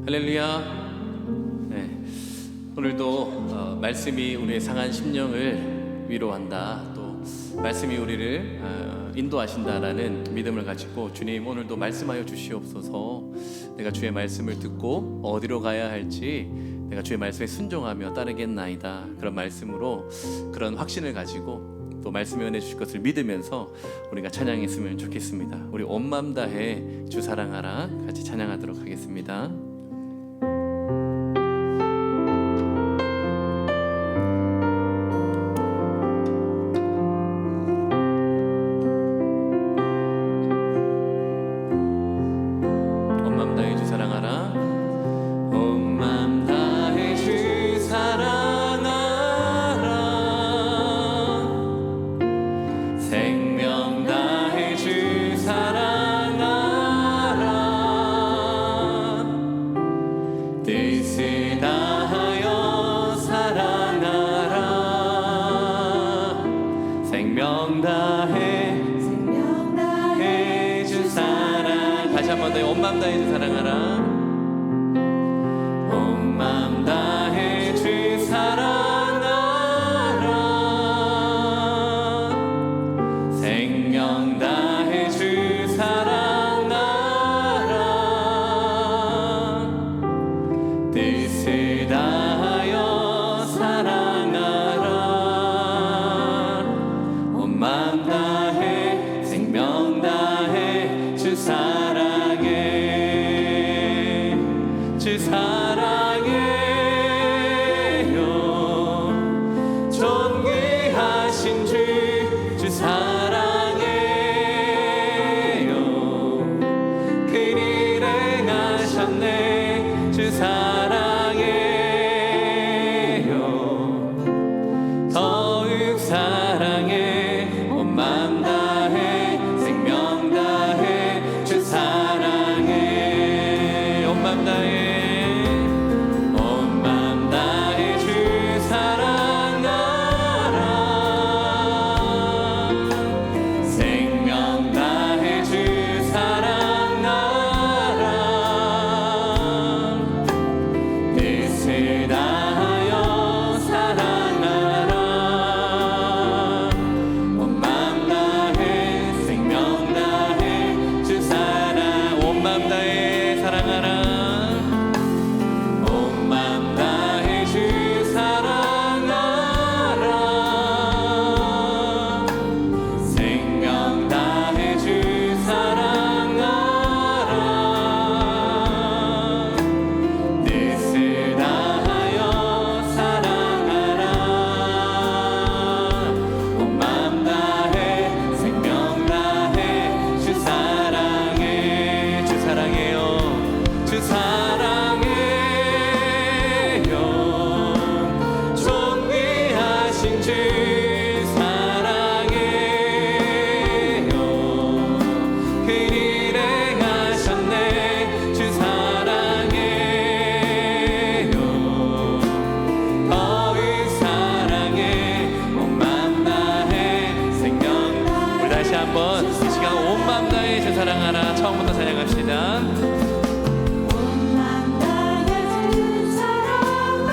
할렐루야. 네, 오늘도 말씀이 우리의 상한 심령을 위로한다, 또 말씀이 우리를 인도하신다라는 믿음을 가지고 주님 오늘도 말씀하여 주시옵소서. 내가 주의 말씀을 듣고 어디로 가야 할지 내가 주의 말씀에 순종하며 따르겠나이다, 그런 말씀으로 그런 확신을 가지고 또 말씀을 은혜 주실 것을 믿으면서 우리가 찬양했으면 좋겠습니다. 우리 온 마음 다해 주 사랑하라 같이 찬양하도록 하겠습니다. 다시 한 번 더 온 마음 다해 주 사랑하라. 온 마음 다해 주 사랑하라. 생명 다해 주 사랑하라. 뜻을 다하여 사랑하라. 온 마음 다해 생명 다해 주 사랑하라. 주 사랑해요. 존귀하신 주 사랑해요. 그 일 행하셨네. 주 사랑해요. 더욱 사랑해. 온 마음 다해 생명 다해 주 사랑해. 온 마음 다해 사랑하라. 처음부터 찬양합시다. 온 마음 다해 주 사랑하라.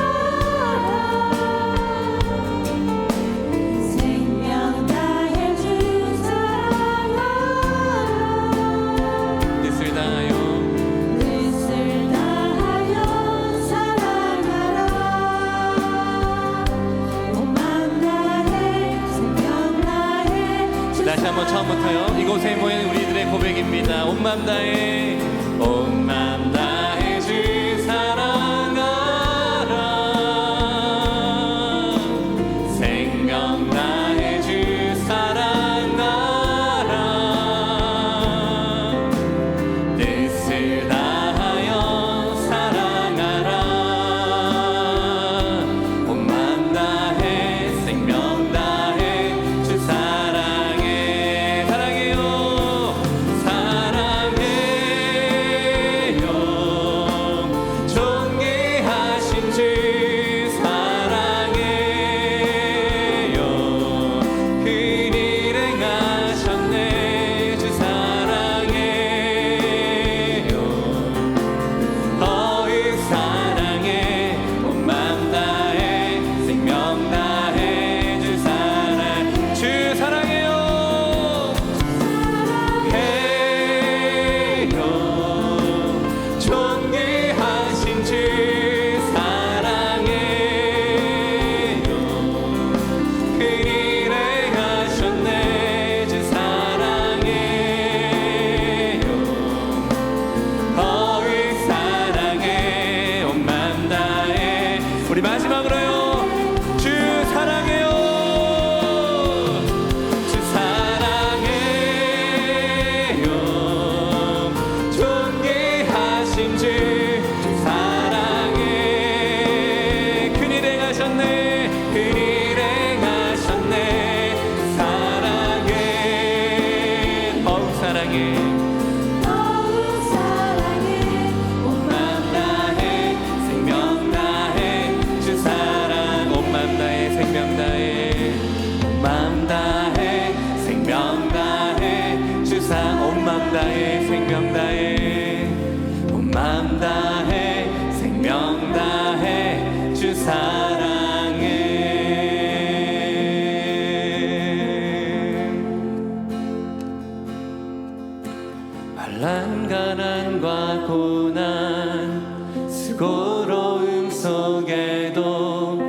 생명 다해 주 사랑하라. 뜻을 다하여 사랑하라. 온 마음 다해 생명 다해 주 다시 한번 처음부터요. 이곳에 모인 우리들의 고백입니다. 온 마음 다해 온 마음 다해 주 사랑하라. 생명 다해 주 사랑하라. 뜻을 다하여 사랑하라. 온 마음 다해 생명 다해 주 사랑해. 사랑해요. 사랑해요. 사랑해 더욱 사랑해 온 맘 다해 생명 다해 주 사랑 온 맘 다해 생명 다해 온 맘 다해 생명 다해 주 사랑 온 맘 다해 생명 다해 온 맘 다해 생명 다해 주 사랑해 환난 가난과 고난 수고로움 속에도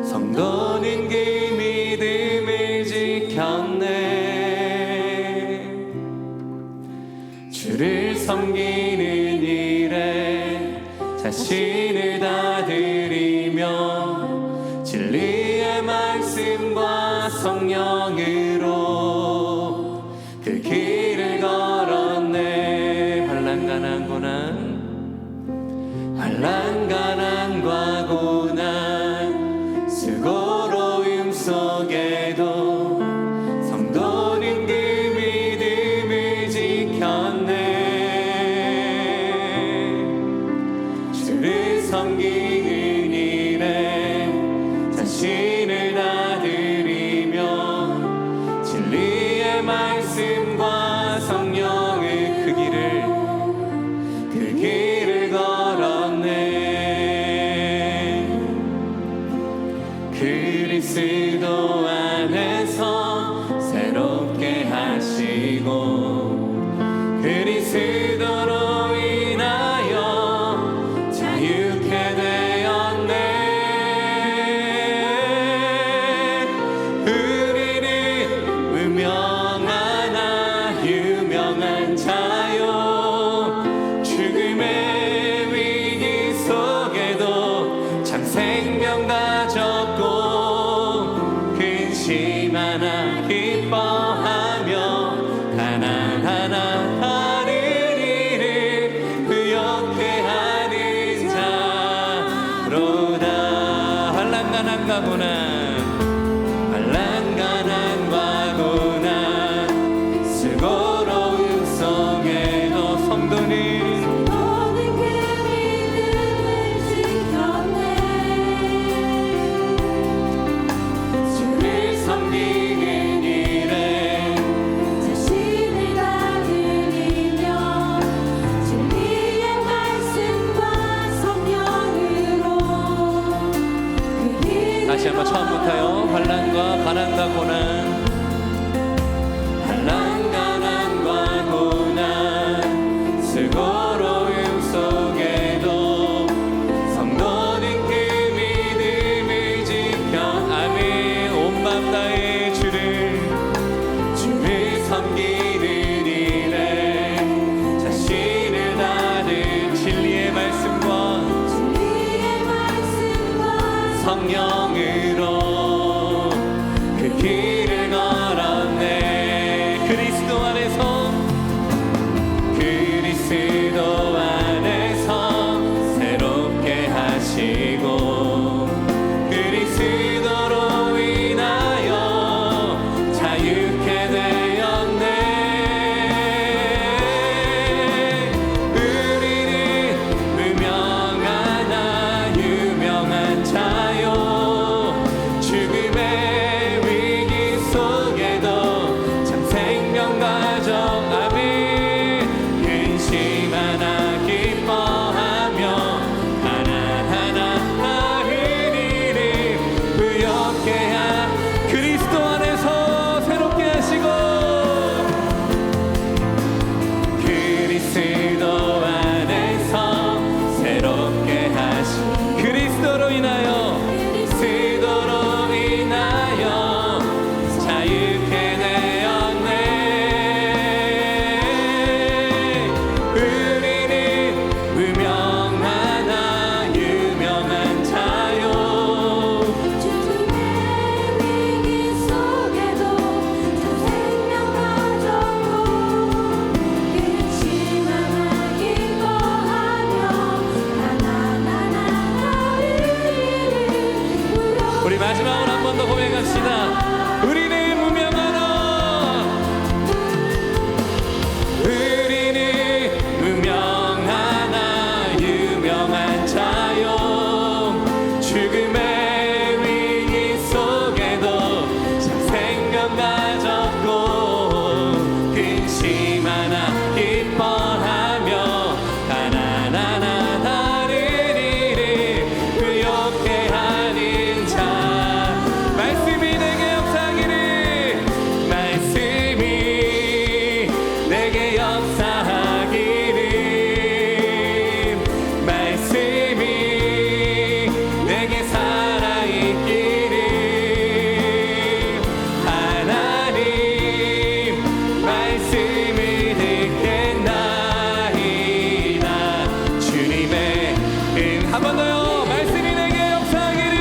성도는 그 믿음을 지켰네 주를 섬기는 일에 자신을 다 드리며 진리의 말씀과 성령으로 그 길을 걸었네 환난 가난과 고난 수고로움 속에도 성도는 그 믿음을 지켰네 주를 섬기는 일에 자신을 다 드리며 진리의 말씀과 성령의 그 길을 걸었네 그리스도 안에서 새롭게 하시고 그리스도로 인하여 자유케 되었네 우리는 무명하나 유명한 자요 죽음의 위기 속에도 참 생명 가졌고 근심하나 기뻐하며 가난하나 하는 일을 부욕해 하는 자로다 환난 가난과 고난 수고로움 속에도 성도는 너는 그 믿음을 지켰네 주를 섬기는 일에 자신을 다 드리며 진리의 말씀과 성령으로 그 길을 다시 한번 처음부터요 환난과 가난과 고난 수고로움 속에도 성도는 그 믿음을 지켜 아멘 온 맘 다해 주를 섬기는 일에 자신을 다하는 진리의 말씀과 성령으로 그 길을 걸었네 그리스도 안에서 새롭게 하시고 그리스도로 인하여 자유케 되었네 우리는 무명하나 유명한 자요 죽음의 위기 속에도 참 생명 가져 아멘 근심하나 기뻐하며 하나하나 하는 일을 부욕해 그리스도 안에서 새롭게 하시고 그리스도 안에서 새롭게 하시고 그리스도로 인하여 자유케 되었네 우리는 무명하나 유명한 자요 죽음의 위기 속에도 참 생명 가졌고 근심하나 내게 역사하기를 말씀이 내게 살아있기를 하나님 말씀을 듣겠나이다 주님의 한 번 더요 말씀이 내게 역사하기를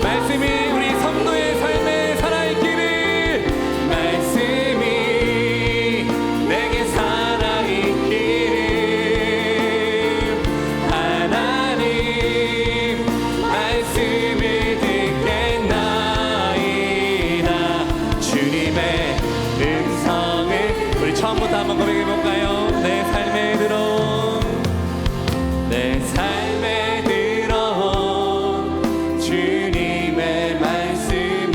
말씀이 우리 성도의 삶에 살아있기를 말씀이 내게 살아있기를 하나님 말씀을 듣겠나이다 주님의 음성을 우리 처음부터 한번 고백해볼까요? 내 삶에 들어온 주님의 말씀이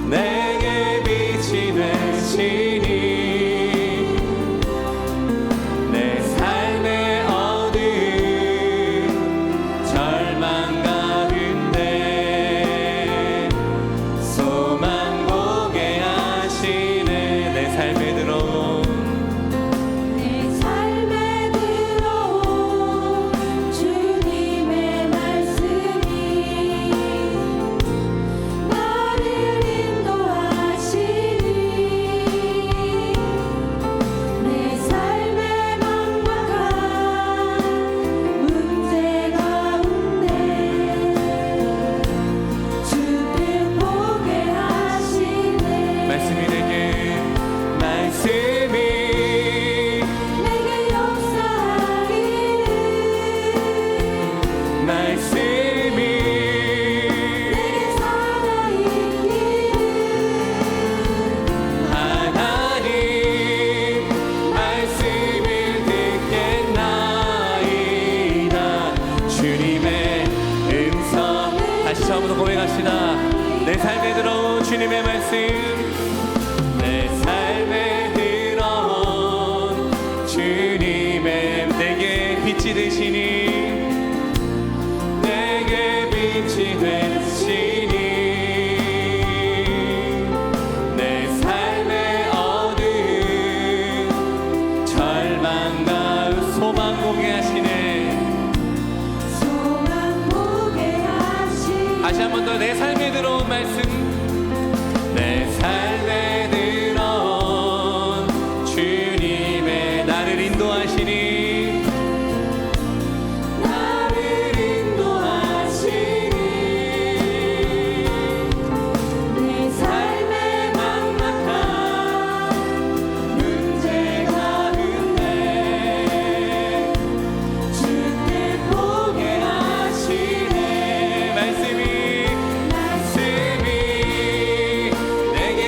내게 빛이 되시니 내 삶의 어두운 절망 가운데 소망 보게 하시네 내 삶에 들어온 내 삶에 들어온 주님의 말씀이 나를 인도하시니 내 삶의 막막한 문제 가운데 주님 보게 하시네 말씀이 내게 역사하기를 말씀이 내게 살아있기를 하나님 말씀을 듣겠나이다 주님의 음성 다시 처음부터 고백합시다 내 삶에 들어온 주님의 말씀 내 삶에 들어온 주님의 내게 빛이 되시니 내게 빛이 되시니 내 삶의 어두운 절망과 소망 보게 하시네 소망 보게 하시네 다시 한 번 더 내 삶에 들어온 말씀 내 삶에 들어온 주님의 나를 인도하시니 내 삶의 막막한 문제 가운데 주께 보게 하시네 말씀이 내게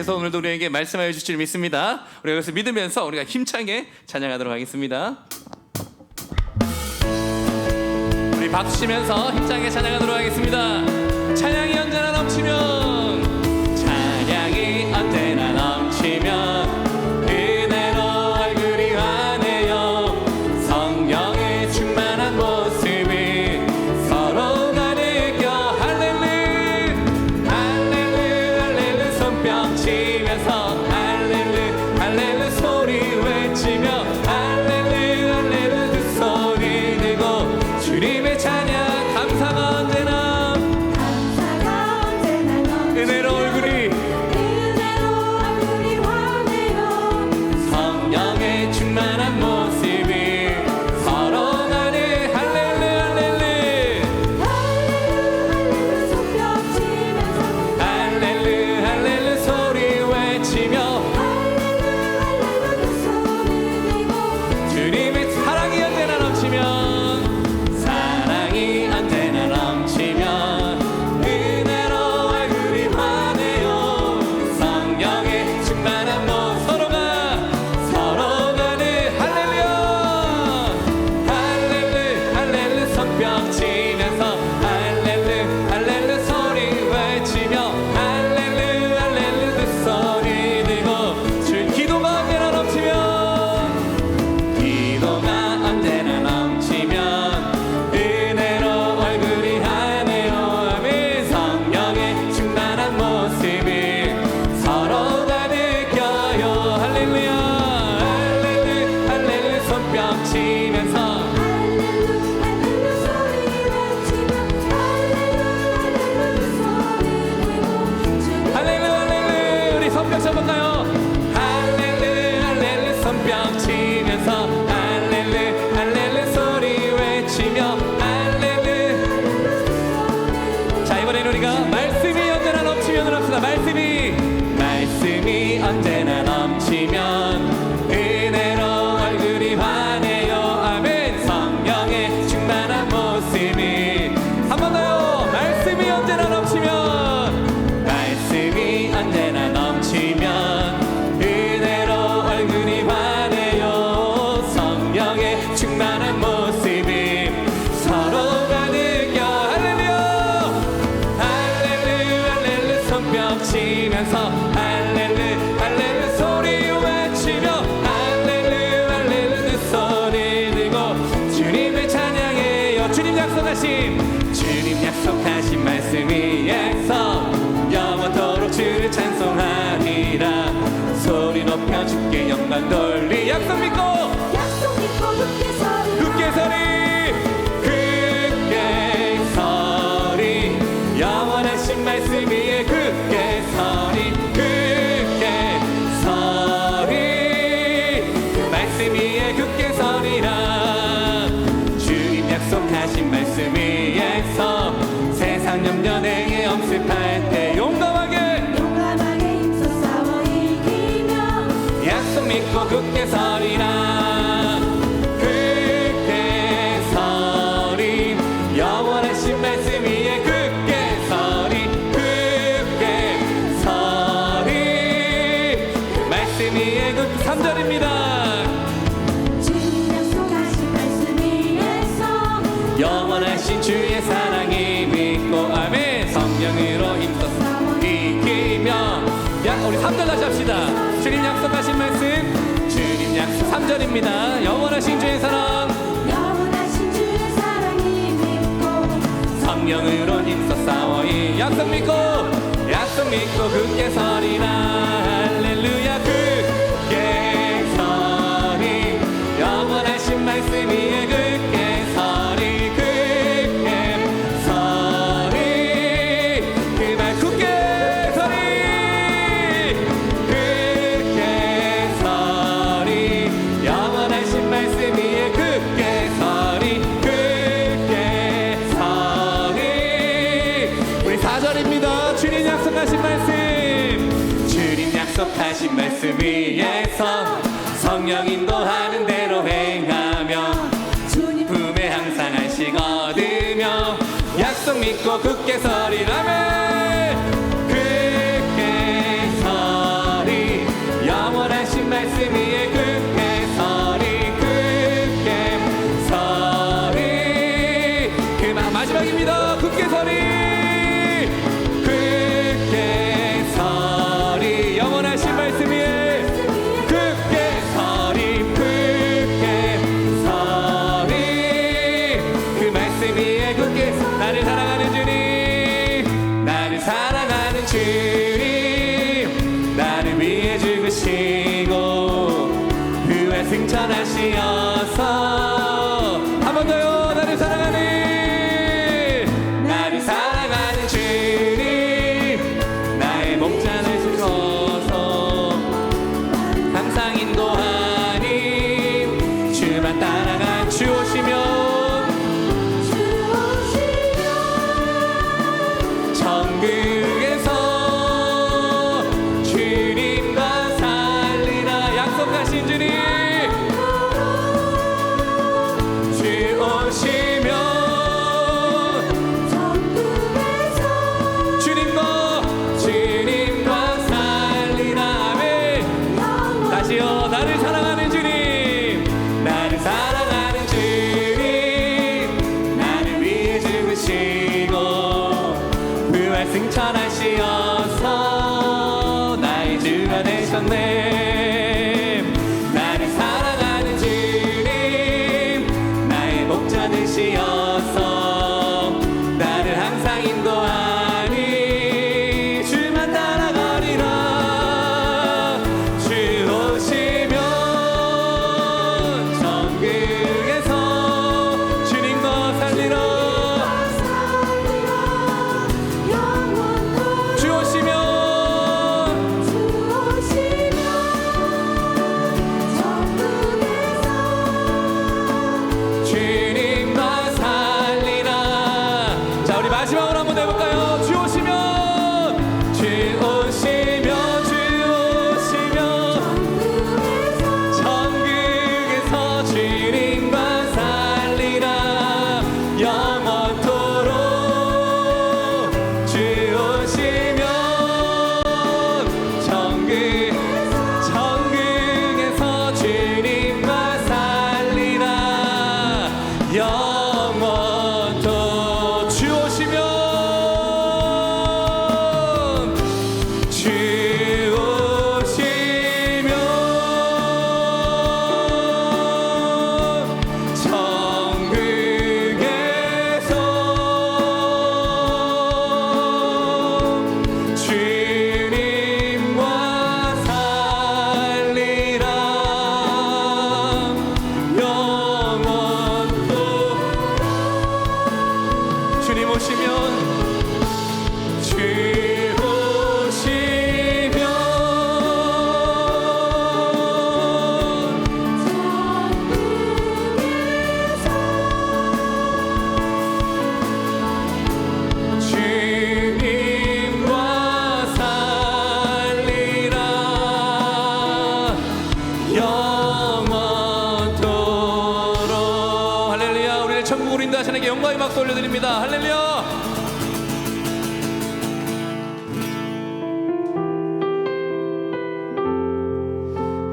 주님께서 오늘도 우리에게 말씀하여 주실 줄 믿습니다. 우리가 그것을 믿으면서 우리가 힘차게 찬양하도록 하겠습니다. 우리 박수 치면서 힘차게 찬양하도록 하겠습니다. 찬양이 언제나 넘치면, 찬양이 언제나 넘치면 그대로 얼굴이 환해요. 성령의 충만한 모습이 서로가 느껴. 할렐루야 할렐루야 할렐루야 손뼉 치면서 할렐루야 할렐루야 소리 외치며 할렐루야 할렐루야 두 소리 들고 주님의 찬양. 감사가 언제나 은혜로 얼굴이 환해요. 성령의 충만한 모습이 서로가 늘 할렐루야 할렐루야 할렐루야 할렐루야 소리 외치며 주님의 사랑이 언제나 넘치면, 사랑이 언제나 넘치면 은혜로 얼굴이 환해요. 성령의 충만한 모습 서로가 늘 할렐루야 할렐루야 할렐루야 손뼉 치면서 할렐루야 할렐루야 소리 외치며 할렐루야 할렐루야 두 소리 들고 주 기도가 언제나 넘치면, 기도가 언제나 넘치면 은혜로 얼굴이 환해요. 아멘. 성령의 충만한 모습이 서로가 느껴요. 할렐루야 할렐루야 할렐루야 손뼉 치면서 할렐루야 할렐루야 우리 손뼉 쳐볼까요? 할렐루야 할렐루야 손뼉 치면서 할렐루야 할렐루야 소리 외치며 할렐루야. 자, 이번에는 우리가 말씀이 언제나 넘치면 합시다. 말씀이 언제나 넘치면 은혜로 얼굴이 환해요. 아멘. 성령의 충만한 모습이 한 번 더요. 말씀이 언제나 넘치면, 말씀이 언제나 넘치면 은혜로 얼굴이 환해요. 성령의 충만한 모습이 서로가 느껴. 할렐루야 할렐루야 할렐루야 손뼉 치면서 할렐루야 할렐루야 소리 외치며 할렐루야 할렐루야 두 소리 들고 주님을 찬양해요. 주님 약속하신 말씀 위에서 영원토록 주를 찬송하리라. 소리 높여 주께 영광 돌리. 약속 믿고 굳게 서리 영원하신 말씀 위에 굳게 서리 말씀 위에 굳게 서리라. 주님 약속하신 말씀 위에서 세상 염려 내게 엄습할 때 용감하게 힘써 싸워 이기며 약속 믿고 굳게 서리라. 굳게 서리 영원하신 말씀 위에 굳게 서리 말씀 위에 굳 3절입니다. 주님 약속하신 말씀 위에서 영원하신 주의 사랑이 믿고 아멘. 성령으로 힘써 이기며. 우리 3절 다시 합시다. 주님 약속하신 말씀, 주님 약속 3절입니다. 영원하신 주의 사랑, 영원하신 주의 사랑이 믿고 성령으로 힘써 싸워 이 약속 믿고 굳게 서리라. 할렐루야 굳게 서리 영원하신 말씀 위에 굳게 서리 그 말 굳게 서리 영원하신 말씀 위에 굳게 서리 우리 4절입니다. 주님 약속하신 말씀, 주님 약속하신 말씀 위에서 성령 인도하는 대로 행하며 주님 품에 항상 안식 얻으며 약속 믿고 굳게 서리라면 굳게 서 영광의 박수 올려드립니다. 할렐루야.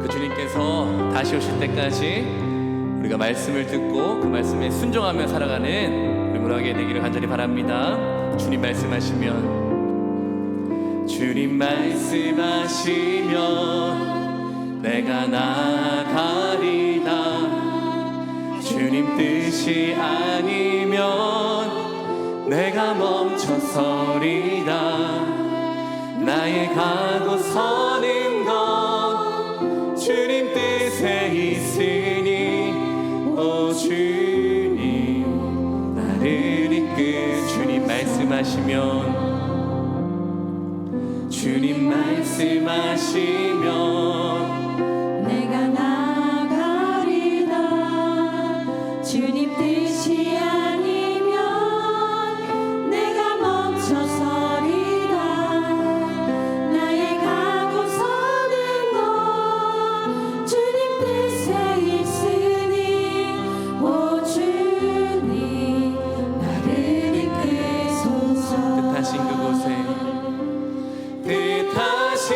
그 주님께서 다시 오실 때까지 우리가 말씀을 듣고 그 말씀에 순종하며 살아가는 우리 문화계 되기를 간절히 바랍니다. 주님 말씀하시면 주님 말씀하시면 내가 나아가리다. 주님 뜻이 아니면 내가 멈춰서리다. 나의 가고 서는 건 주님 뜻에 있으니 오 주님 나를 이끌. 주님 말씀하시면 주님 말씀하시면 내가 나가리다. 주님 뜻이 아니면 내가 멈춰서리다. 나의 가고 서는 건 주님 뜻에 있으니 오 주님 나를 이끌소서. 뜻하신 그곳에 뜻하신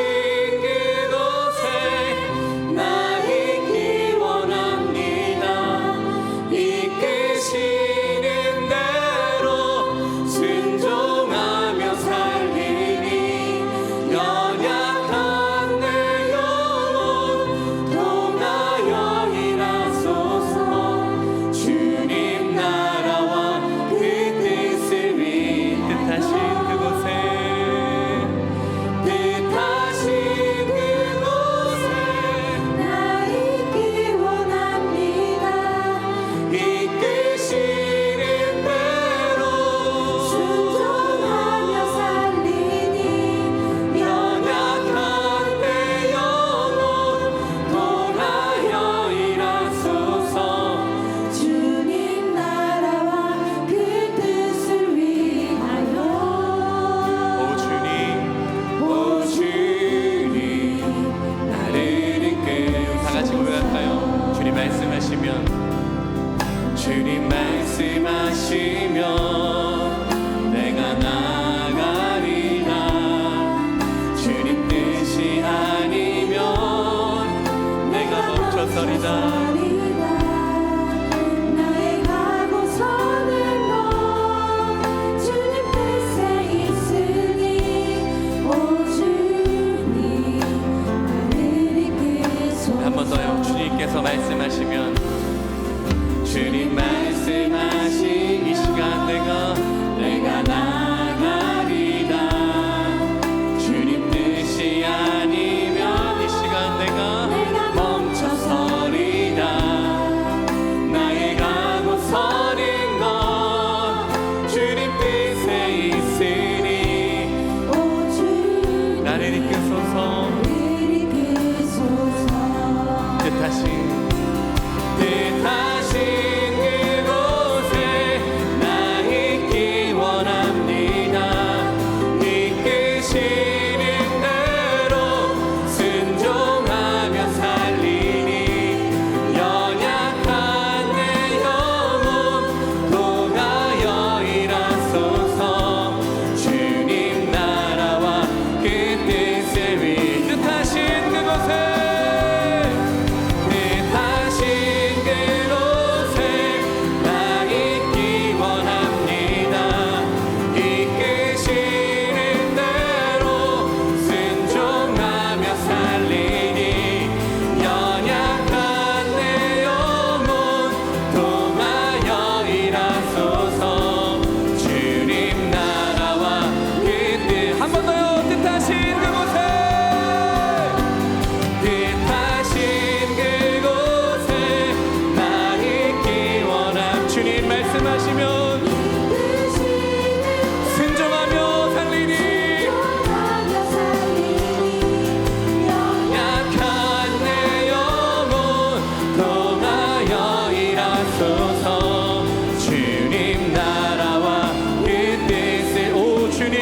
그곳에 나 있기 원합니다. 이끄시는 대로 순종하며 살리니 연약한 내 영혼 통하여 일하소서. 주님 나라와 그 뜻을 위해 뜻하신 그곳에 뜻하신 그곳에 나 있기 원합니다. 이끄시는 대로 순종하며 살리니 연약한 내 영혼 통하여 일하소서. 주님 나라와 그 뜻을 위하여 오 주님 나를 이끌. 다 같이 고백할까요? 주님 말씀하시면 주님 말씀하시면 내가 나가리라. 주님 뜻이 아니면 내가 멈춰서리다. 나의 가고 서는 건 주님 뜻에 있으니 오 주님 나를 이끌소서. 한 번 더요. 주님께서 말씀하시면 주님 말씀하신 이 시간 내가 나가리다. 주님 뜻이 아니면 이 시간 내가 멈춰서리다. 나의 가고 서는 건 주님 뜻에 있으니 오 주님 나를 이끄소서. 나를 이끌소서. 뜻하신 그곳에 나 있기 원합니다. 이끄시는 대로 순종하며 살리니 연약한 내 영혼 통하여 일하소서. 주님 나라와 그 뜻을 위해 뜻하신 그곳에 뜻하신 그곳에 나 있기 원합니다. 이끄시는 대로 순종하며 살리니 연약한 내 영혼 통하여 일하소서. 주님 나라와 그 뜻. 한 번 더요. 뜻하신 그곳에 뜻하신 그곳에 나 있기 원함. 주님 말씀하시면 순종하며 살리니 약한 내 영혼 통하여 일하소서. 주님 나라와 그 뜻을 오 주님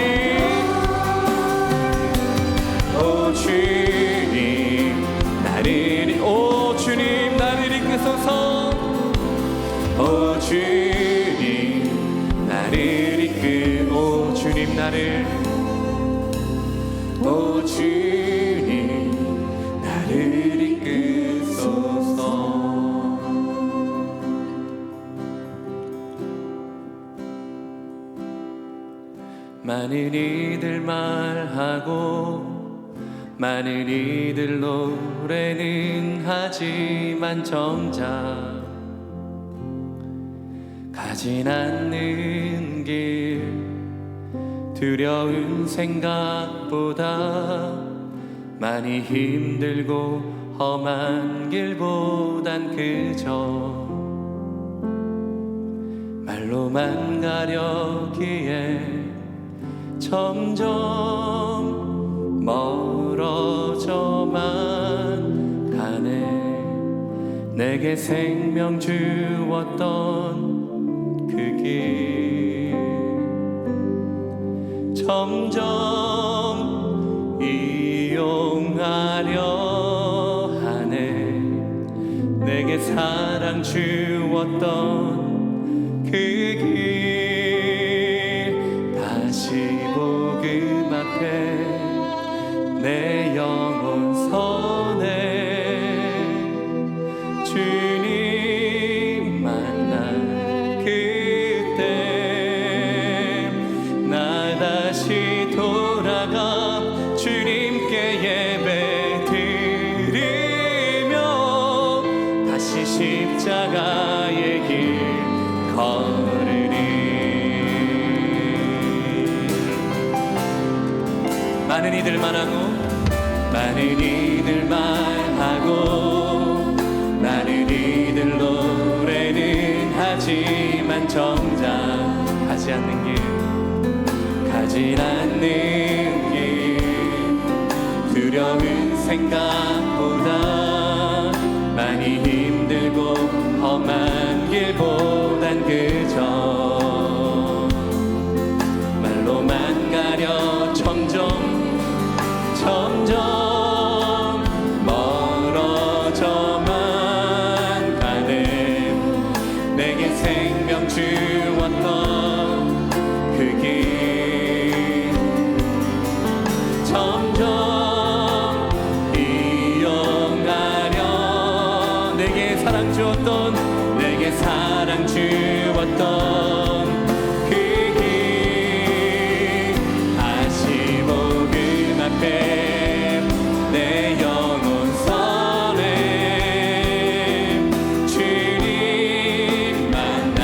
오 주님 나를 이끄소서. 오 주님 나를 이끄고 주님 나를 오 주님 나를 이끄소서. 많은 이들 말하고 많은 이들 노래는 하지만 정작 가진 않는 길 두려운 생각보다 많이 힘들고 험한 길보단 그저 말로만 가려기에 점점 멀어져만 가네. 내게 생명 주었던 그 길 점점 이용하려 하네. 내게 사랑 주었던 그 길 다시 복음 앞에 내 영혼 선해. 주님 만난 그때 나 다시 돌아가 주님께 예배 드리며 다시 십자가의 길 걸으리. 많은 이들 말하고 많은 이들 말하고 많은 이들 노래는 하지만 정작 가지 않는 길 가지 않는 길 두려운 생각보다 많이 힘들고 험한 길보단 그저 말로만 가려 점점 멀어져만 가네. 내게 생명 주었던 그 길 점점 이용하려 내게 사랑 주었던 내게 사랑 주었던 그 길 다시 복음 앞에 내 영혼 선해. 주님 만난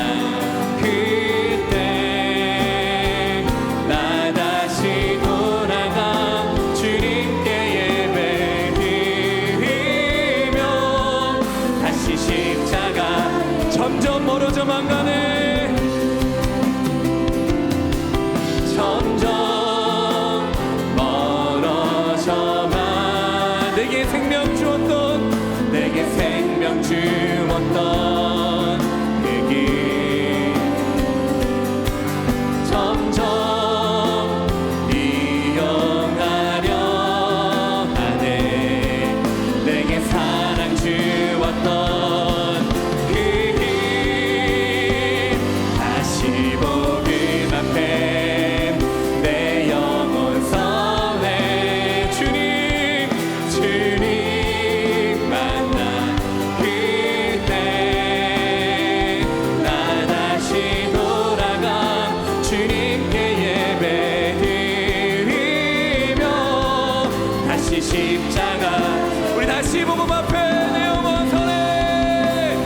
그때 나 다시 돌아가 주님께 예배 드리며 다시 십자가 점점 멀어져만 가네. 점점 멀어져만 내게 생명 주었던 내게 생명 주었던 그 길 점점 이용하려 하네. 내게 사랑 주었던 그 길 다시 복음 앞에 내 영혼 선해. 주님 만난 그때 나 다시 돌아가 주님께 예배 드리며 다시 십자가 우리 다시 복음 앞에 내 영혼 선해.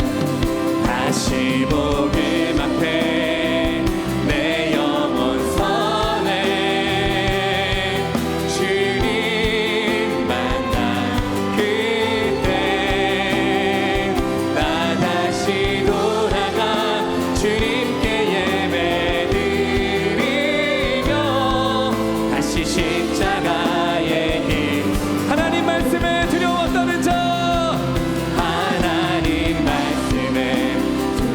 다시 복음 앞에 내 영혼 선해. 주님 만난 그때 나 다시 돌아가 주님께 예배 드리며 다시 십자가의 길 하나님 말씀에 두려웠다는 자 하나님 말씀에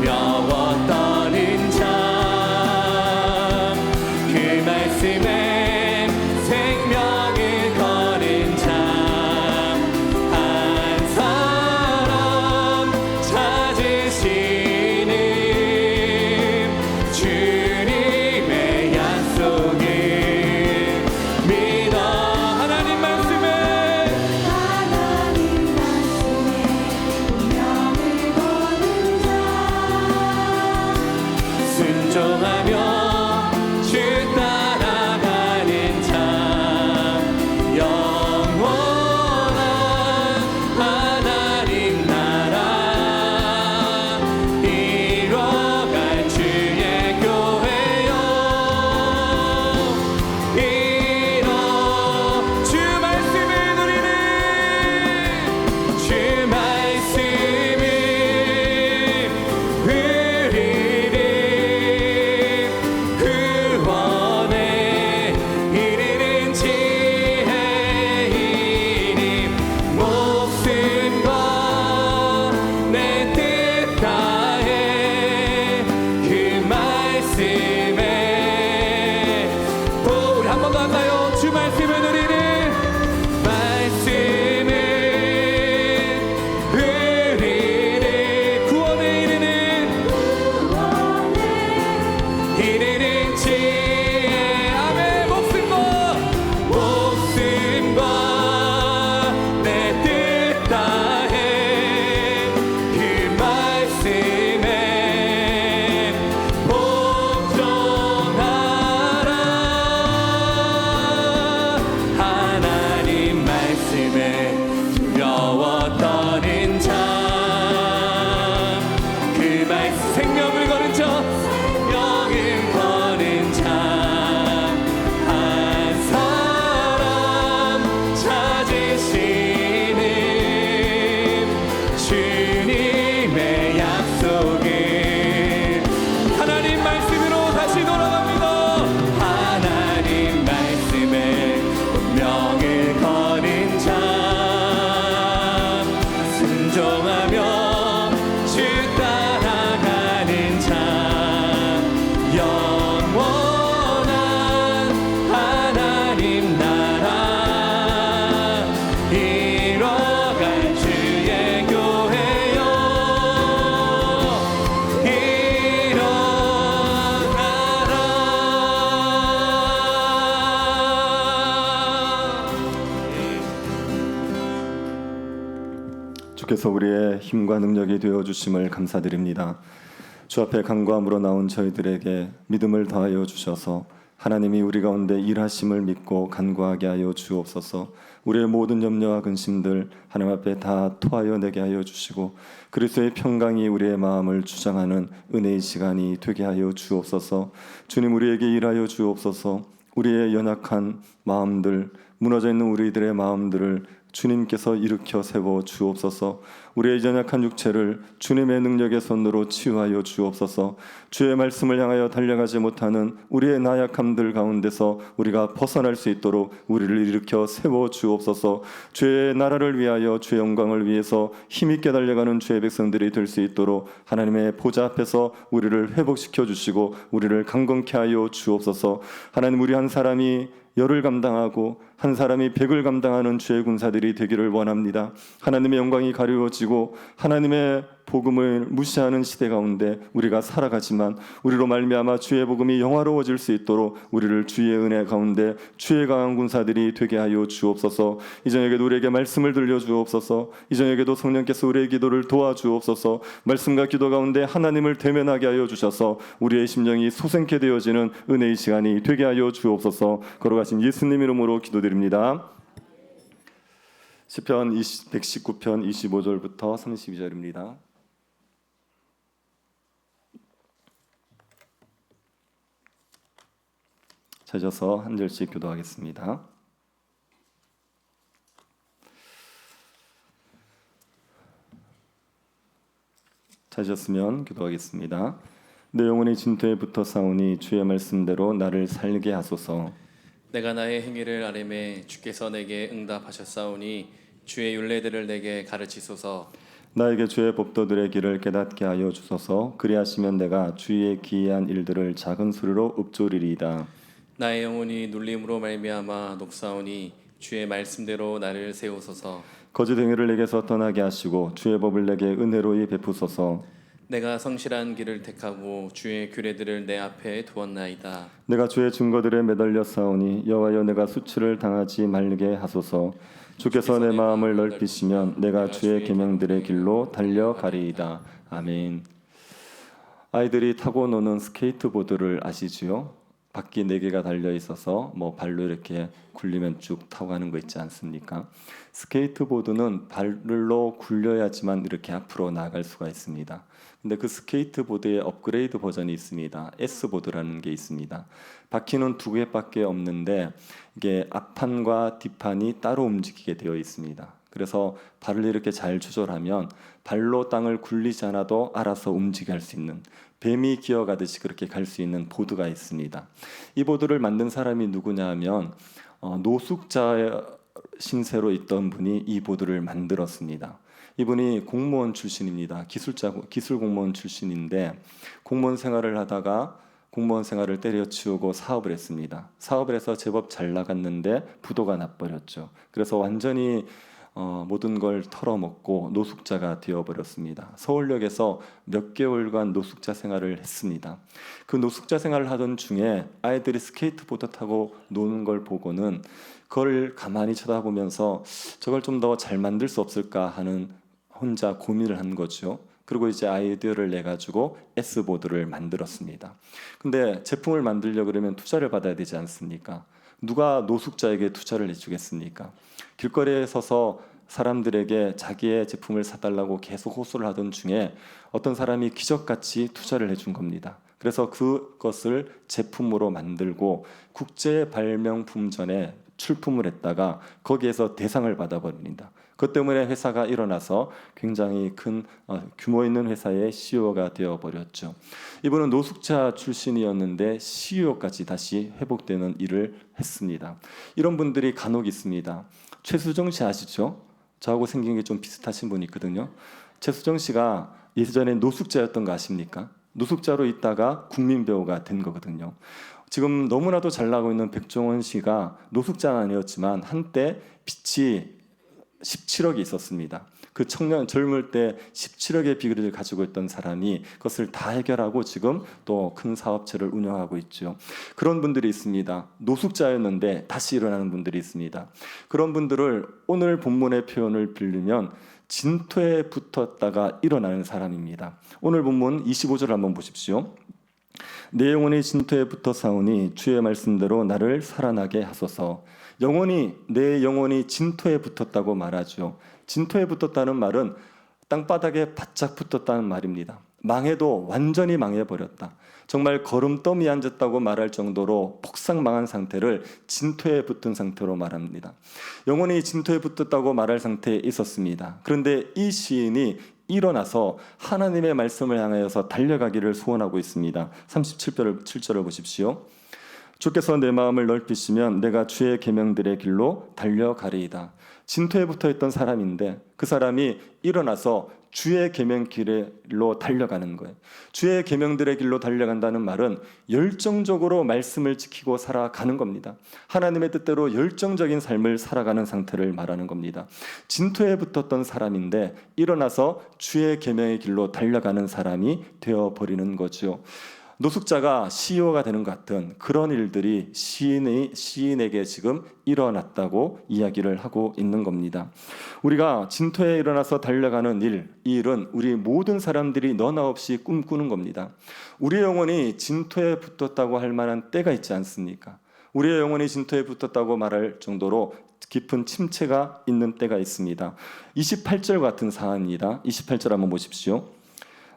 두려웠다는 자 그 말씀에 생명을 거는 자 한 사람 찾으시는 말씀 생명을 거는 자 생명을 거는 자 한 사람 찾으시는 주님의 약속을 하나님 말씀으로 다시 돌아갑니다. 하나님 말씀에 운명을 거는 자 순종하며 주 따라가는 자 영원한 하나님 나라 이뤄갈 주의 교회요 일어나라. 주께서 우리의 힘과 능력이 되어 주심을 감사드립니다. 주 앞에 간구함으로 나온 저희들에게 믿음을 더하여 주셔서 하나님이 우리 가운데 일하심을 믿고 간구하게 하여 주옵소서. 우리의 모든 염려와 근심들 하나님 앞에 다 토하여 내게 하여 주시고 그리스도의 평강이 우리의 마음을 주장하는 은혜의 시간이 되게 하여 주옵소서. 주님 우리에게 일하여 주옵소서. 우리의 연약한 마음들 무너져 있는 우리들의 마음들을 주님께서 일으켜 세워 주옵소서. 우리의 연약한 육체를 주님의 능력의 손으로 치유하여 주옵소서. 주의 말씀을 향하여 달려가지 못하는 우리의 나약함들 가운데서 우리가 벗어날 수 있도록 우리를 일으켜 세워 주옵소서. 주의 나라를 위하여 주의 영광을 위해서 힘있게 달려가는 주의 백성들이 될 수 있도록 하나님의 보좌 앞에서 우리를 회복시켜 주시고 우리를 강건케 하여 주옵소서. 하나님 우리 한 사람이 열을 감당하고 한 사람이 100을 감당하는 주의 군사들이 되기를 원합니다. 하나님의 영광이 가려지고 하나님의 복음을 무시하는 시대 가운데 우리가 살아가지만 우리로 말미암아 주의 복음이 영화로워질 수 있도록 우리를 주의 은혜 가운데 주의 강한 군사들이 되게 하여 주옵소서. 이 저녁에도 우리에게 말씀을 들려주옵소서. 이 저녁에도 성령께서 우리의 기도를 도와주옵소서. 말씀과 기도 가운데 하나님을 대면하게 하여 주셔서 우리의 심령이 소생케 되어지는 은혜의 시간이 되게 하여 주옵소서. 걸어가신 예수님 이름으로 기도드립니다. 시편 119편 25절부터 32절입니다. 찾아서 한 절씩 교도하겠습니다. 찾으셨으면 교도하겠습니다. 내 영혼이 진토에 붙어 싸우니 주의 말씀대로 나를 살게 하소서. 내가 나의 행위를 아뢰매 주께서 내게 응답하셨사오니 주의 율례들을 내게 가르치소서. 나에게 주의 법도들의 길을 깨닫게 하여 주소서. 그리하시면 내가 주의 기이한 일들을 작은 소리로 읊조리리이다. 나의 영혼이 눌림으로 말미암아 녹사오니 주의 말씀대로 나를 세우소서. 거짓 행위를 내게서 떠나게 하시고 주의 법을 내게 은혜로이 베푸소서. 내가 성실한 길을 택하고 주의 규례들을 내 앞에 두었나이다. 내가 주의 증거들에 매달려 싸우니 여호와여 내가 수치를 당하지 말게 하소서. 주께서 내 마음을 넓히시면 내가 주의 계명들의 길로 달려가리이다. 아멘. 아이들이 타고 노는 스케이트보드를 아시지요? 바퀴 4개가 달려 있어서 발로 이렇게 굴리면 쭉 타고 가는 거 있지 않습니까? 스케이트보드는 발로 굴려야지만 이렇게 앞으로 나아갈 수가 있습니다. 근데 그 스케이트보드의 업그레이드 버전이 있습니다. S보드라는 게 있습니다. 바퀴는 2개밖에 없는데 이게 앞판과 뒷판이 따로 움직이게 되어 있습니다. 그래서 발을 이렇게 잘 조절하면 발로 땅을 굴리지 않아도 알아서 움직일 수 있는, 뱀이 기어가듯이 그렇게 갈 수 있는 보드가 있습니다. 이 보드를 만든 사람이 누구냐 하면 노숙자 신세로 있던 분이 이 보드를 만들었습니다. 이분이 공무원 출신입니다. 기술 공무원 출신인데 공무원 생활을 하다가 공무원 생활을 때려치우고 사업을 했습니다. 사업을 해서 제법 잘 나갔는데 부도가 나버렸죠. 그래서 완전히 모든 걸 털어먹고 노숙자가 되어버렸습니다. 서울역에서 몇 개월간 노숙자 생활을 했습니다. 그 노숙자 생활을 하던 중에 아이들이 스케이트보드 타고 노는 걸 보고는 그걸 가만히 쳐다보면서 저걸 좀 더 잘 만들 수 없을까 하는 혼자 고민을 한 거죠. 그리고 이제 아이디어를 내가지고 S보드를 만들었습니다. 근데 제품을 만들려고 그러면 투자를 받아야 되지 않습니까? 누가 노숙자에게 투자를 해주겠습니까? 길거리에 서서 사람들에게 자기의 제품을 사달라고 계속 호소를 하던 중에 어떤 사람이 기적같이 투자를 해준 겁니다. 그래서 그것을 제품으로 만들고 국제 발명품전에 출품을 했다가 거기에서 대상을 받아버립니다. 그것 때문에 회사가 일어나서 굉장히 큰 규모 있는 회사의 CEO가 되어버렸죠. 이분은 노숙자 출신이었는데 CEO까지 다시 회복되는 일을 했습니다. 이런 분들이 간혹 있습니다. 최수정 씨 아시죠? 저하고 생긴 게 좀 비슷하신 분이 있거든요. 최수정 씨가 예전에 노숙자였던 거 아십니까? 노숙자로 있다가 국민배우가 된 거거든요. 지금 너무나도 잘 나가고 있는 백종원 씨가 노숙자는 아니었지만 한때 빚이 17억이 있었습니다. 그 청년 젊을 때 17억의 빚을 가지고 있던 사람이 그것을 다 해결하고 지금 또 큰 사업체를 운영하고 있죠. 그런 분들이 있습니다. 노숙자였는데 다시 일어나는 분들이 있습니다. 그런 분들을 오늘 본문의 표현을 빌리면 진토에 붙었다가 일어나는 사람입니다. 오늘 본문 25절 한번 보십시오. 내 영혼이 진토에 붙어 사오니 주의 말씀대로 나를 살아나게 하소서. 내 영혼이 진토에 붙었다고 말하죠. 진토에 붙었다는 말은 땅바닥에 바짝 붙었다는 말입니다. 망해도 완전히 망해버렸다. 정말 거름더미에 앉았다고 말할 정도로 폭삭 망한 상태를 진토에 붙은 상태로 말합니다. 영혼이 진토에 붙었다고 말할 상태에 있었습니다. 그런데 이 시인이 일어나서 하나님의 말씀을 향하여서 달려가기를 소원하고 있습니다. 37절을 보십시오. 주께서 내 마음을 넓히시면 내가 주의 계명들의 길로 달려가리이다. 진토에 붙어있던 사람인데 그 사람이 일어나서 주의 계명 길로 달려가는 거예요. 주의 계명들의 길로 달려간다는 말은 열정적으로 말씀을 지키고 살아가는 겁니다. 하나님의 뜻대로 열정적인 삶을 살아가는 상태를 말하는 겁니다. 진토에 붙었던 사람인데 일어나서 주의 계명의 길로 달려가는 사람이 되어버리는 거죠. 노숙자가 CEO가 되는 것 같은 그런 일들이 시인에게 지금 일어났다고 이야기를 하고 있는 겁니다. 우리가 진토에 일어나서 달려가는 이 일은 우리 모든 사람들이 너나 없이 꿈꾸는 겁니다. 우리의 영혼이 진토에 붙었다고 할 만한 때가 있지 않습니까? 우리의 영혼이 진토에 붙었다고 말할 정도로 깊은 침체가 있는 때가 있습니다. 28절 같은 사안입니다. 28절 한번 보십시오.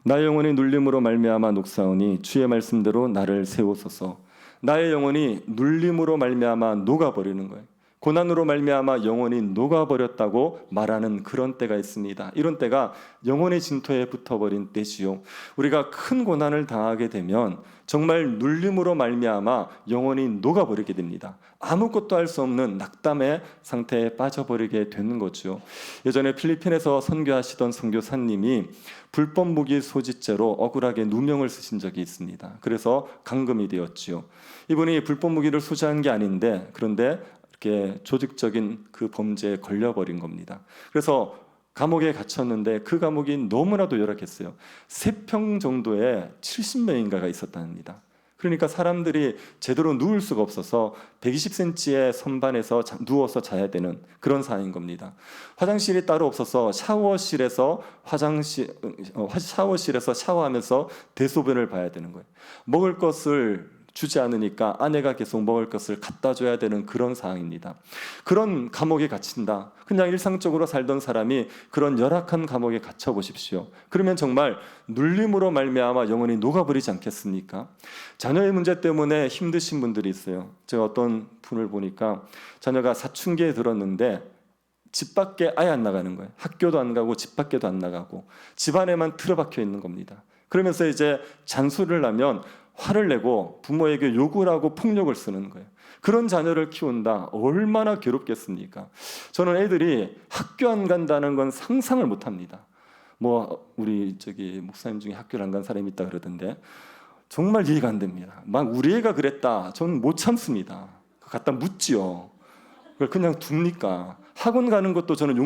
나의 영혼이 눌림으로 말미암아 녹사오니 주의 말씀대로 나를 세우소서. 나의 영혼이 눌림으로 말미암아 녹아버리는 거예요. 고난으로 말미암아 영혼이 녹아버렸다고 말하는 그런 때가 있습니다. 이런 때가 영혼의 진토에 붙어버린 때지요. 우리가 큰 고난을 당하게 되면 정말 눌림으로 말미암아 영혼이 녹아버리게 됩니다. 아무것도 할 수 없는 낙담의 상태에 빠져버리게 되는 거죠. 예전에 필리핀에서 선교하시던 선교사님이 불법 무기 소지죄로 억울하게 누명을 쓰신 적이 있습니다. 그래서 감금이 되었지요. 이분이 불법 무기를 소지한 게 아닌데 그런데 이렇게 조직적인 그 범죄에 걸려버린 겁니다. 그래서 감옥에 갇혔는데 그 감옥이 너무나도 열악했어요. 3평 정도에 70명인가가 있었답니다. 그러니까 사람들이 제대로 누울 수가 없어서 120cm의 선반에서 누워서 자야 되는 그런 상황인 겁니다. 화장실이 따로 없어서 샤워실에서 샤워하면서 대소변을 봐야 되는 거예요. 먹을 것을 주지 않으니까 아내가 계속 먹을 것을 갖다 줘야 되는 그런 상황입니다. 그런 감옥에 갇힌다. 그냥 일상적으로 살던 사람이 그런 열악한 감옥에 갇혀 보십시오. 그러면 정말 눌림으로 말미암아 영혼이 녹아버리지 않겠습니까? 자녀의 문제 때문에 힘드신 분들이 있어요. 제가 어떤 분을 보니까 자녀가 사춘기에 들었는데 집 밖에 아예 안 나가는 거예요. 학교도 안 가고 집 밖에도 안 나가고 집 안에만 틀어박혀 있는 겁니다. 그러면서 이제 잔소리를 하면 화를 내고 부모에게 욕을 하고 폭력을 쓰는 거예요. 그런 자녀를 키운다. 얼마나 괴롭겠습니까? 저는 애들이 학교 안 간다는 건 상상을 못 합니다. 우리 목사님 중에 학교를 안 간 사람이 있다 그러던데 정말 이해가 안 됩니다. 막 우리 애가 그랬다. 저는 못 참습니다. 갖다 묻지요. 그걸 그냥 둡니까? 학원 가는 것도 저는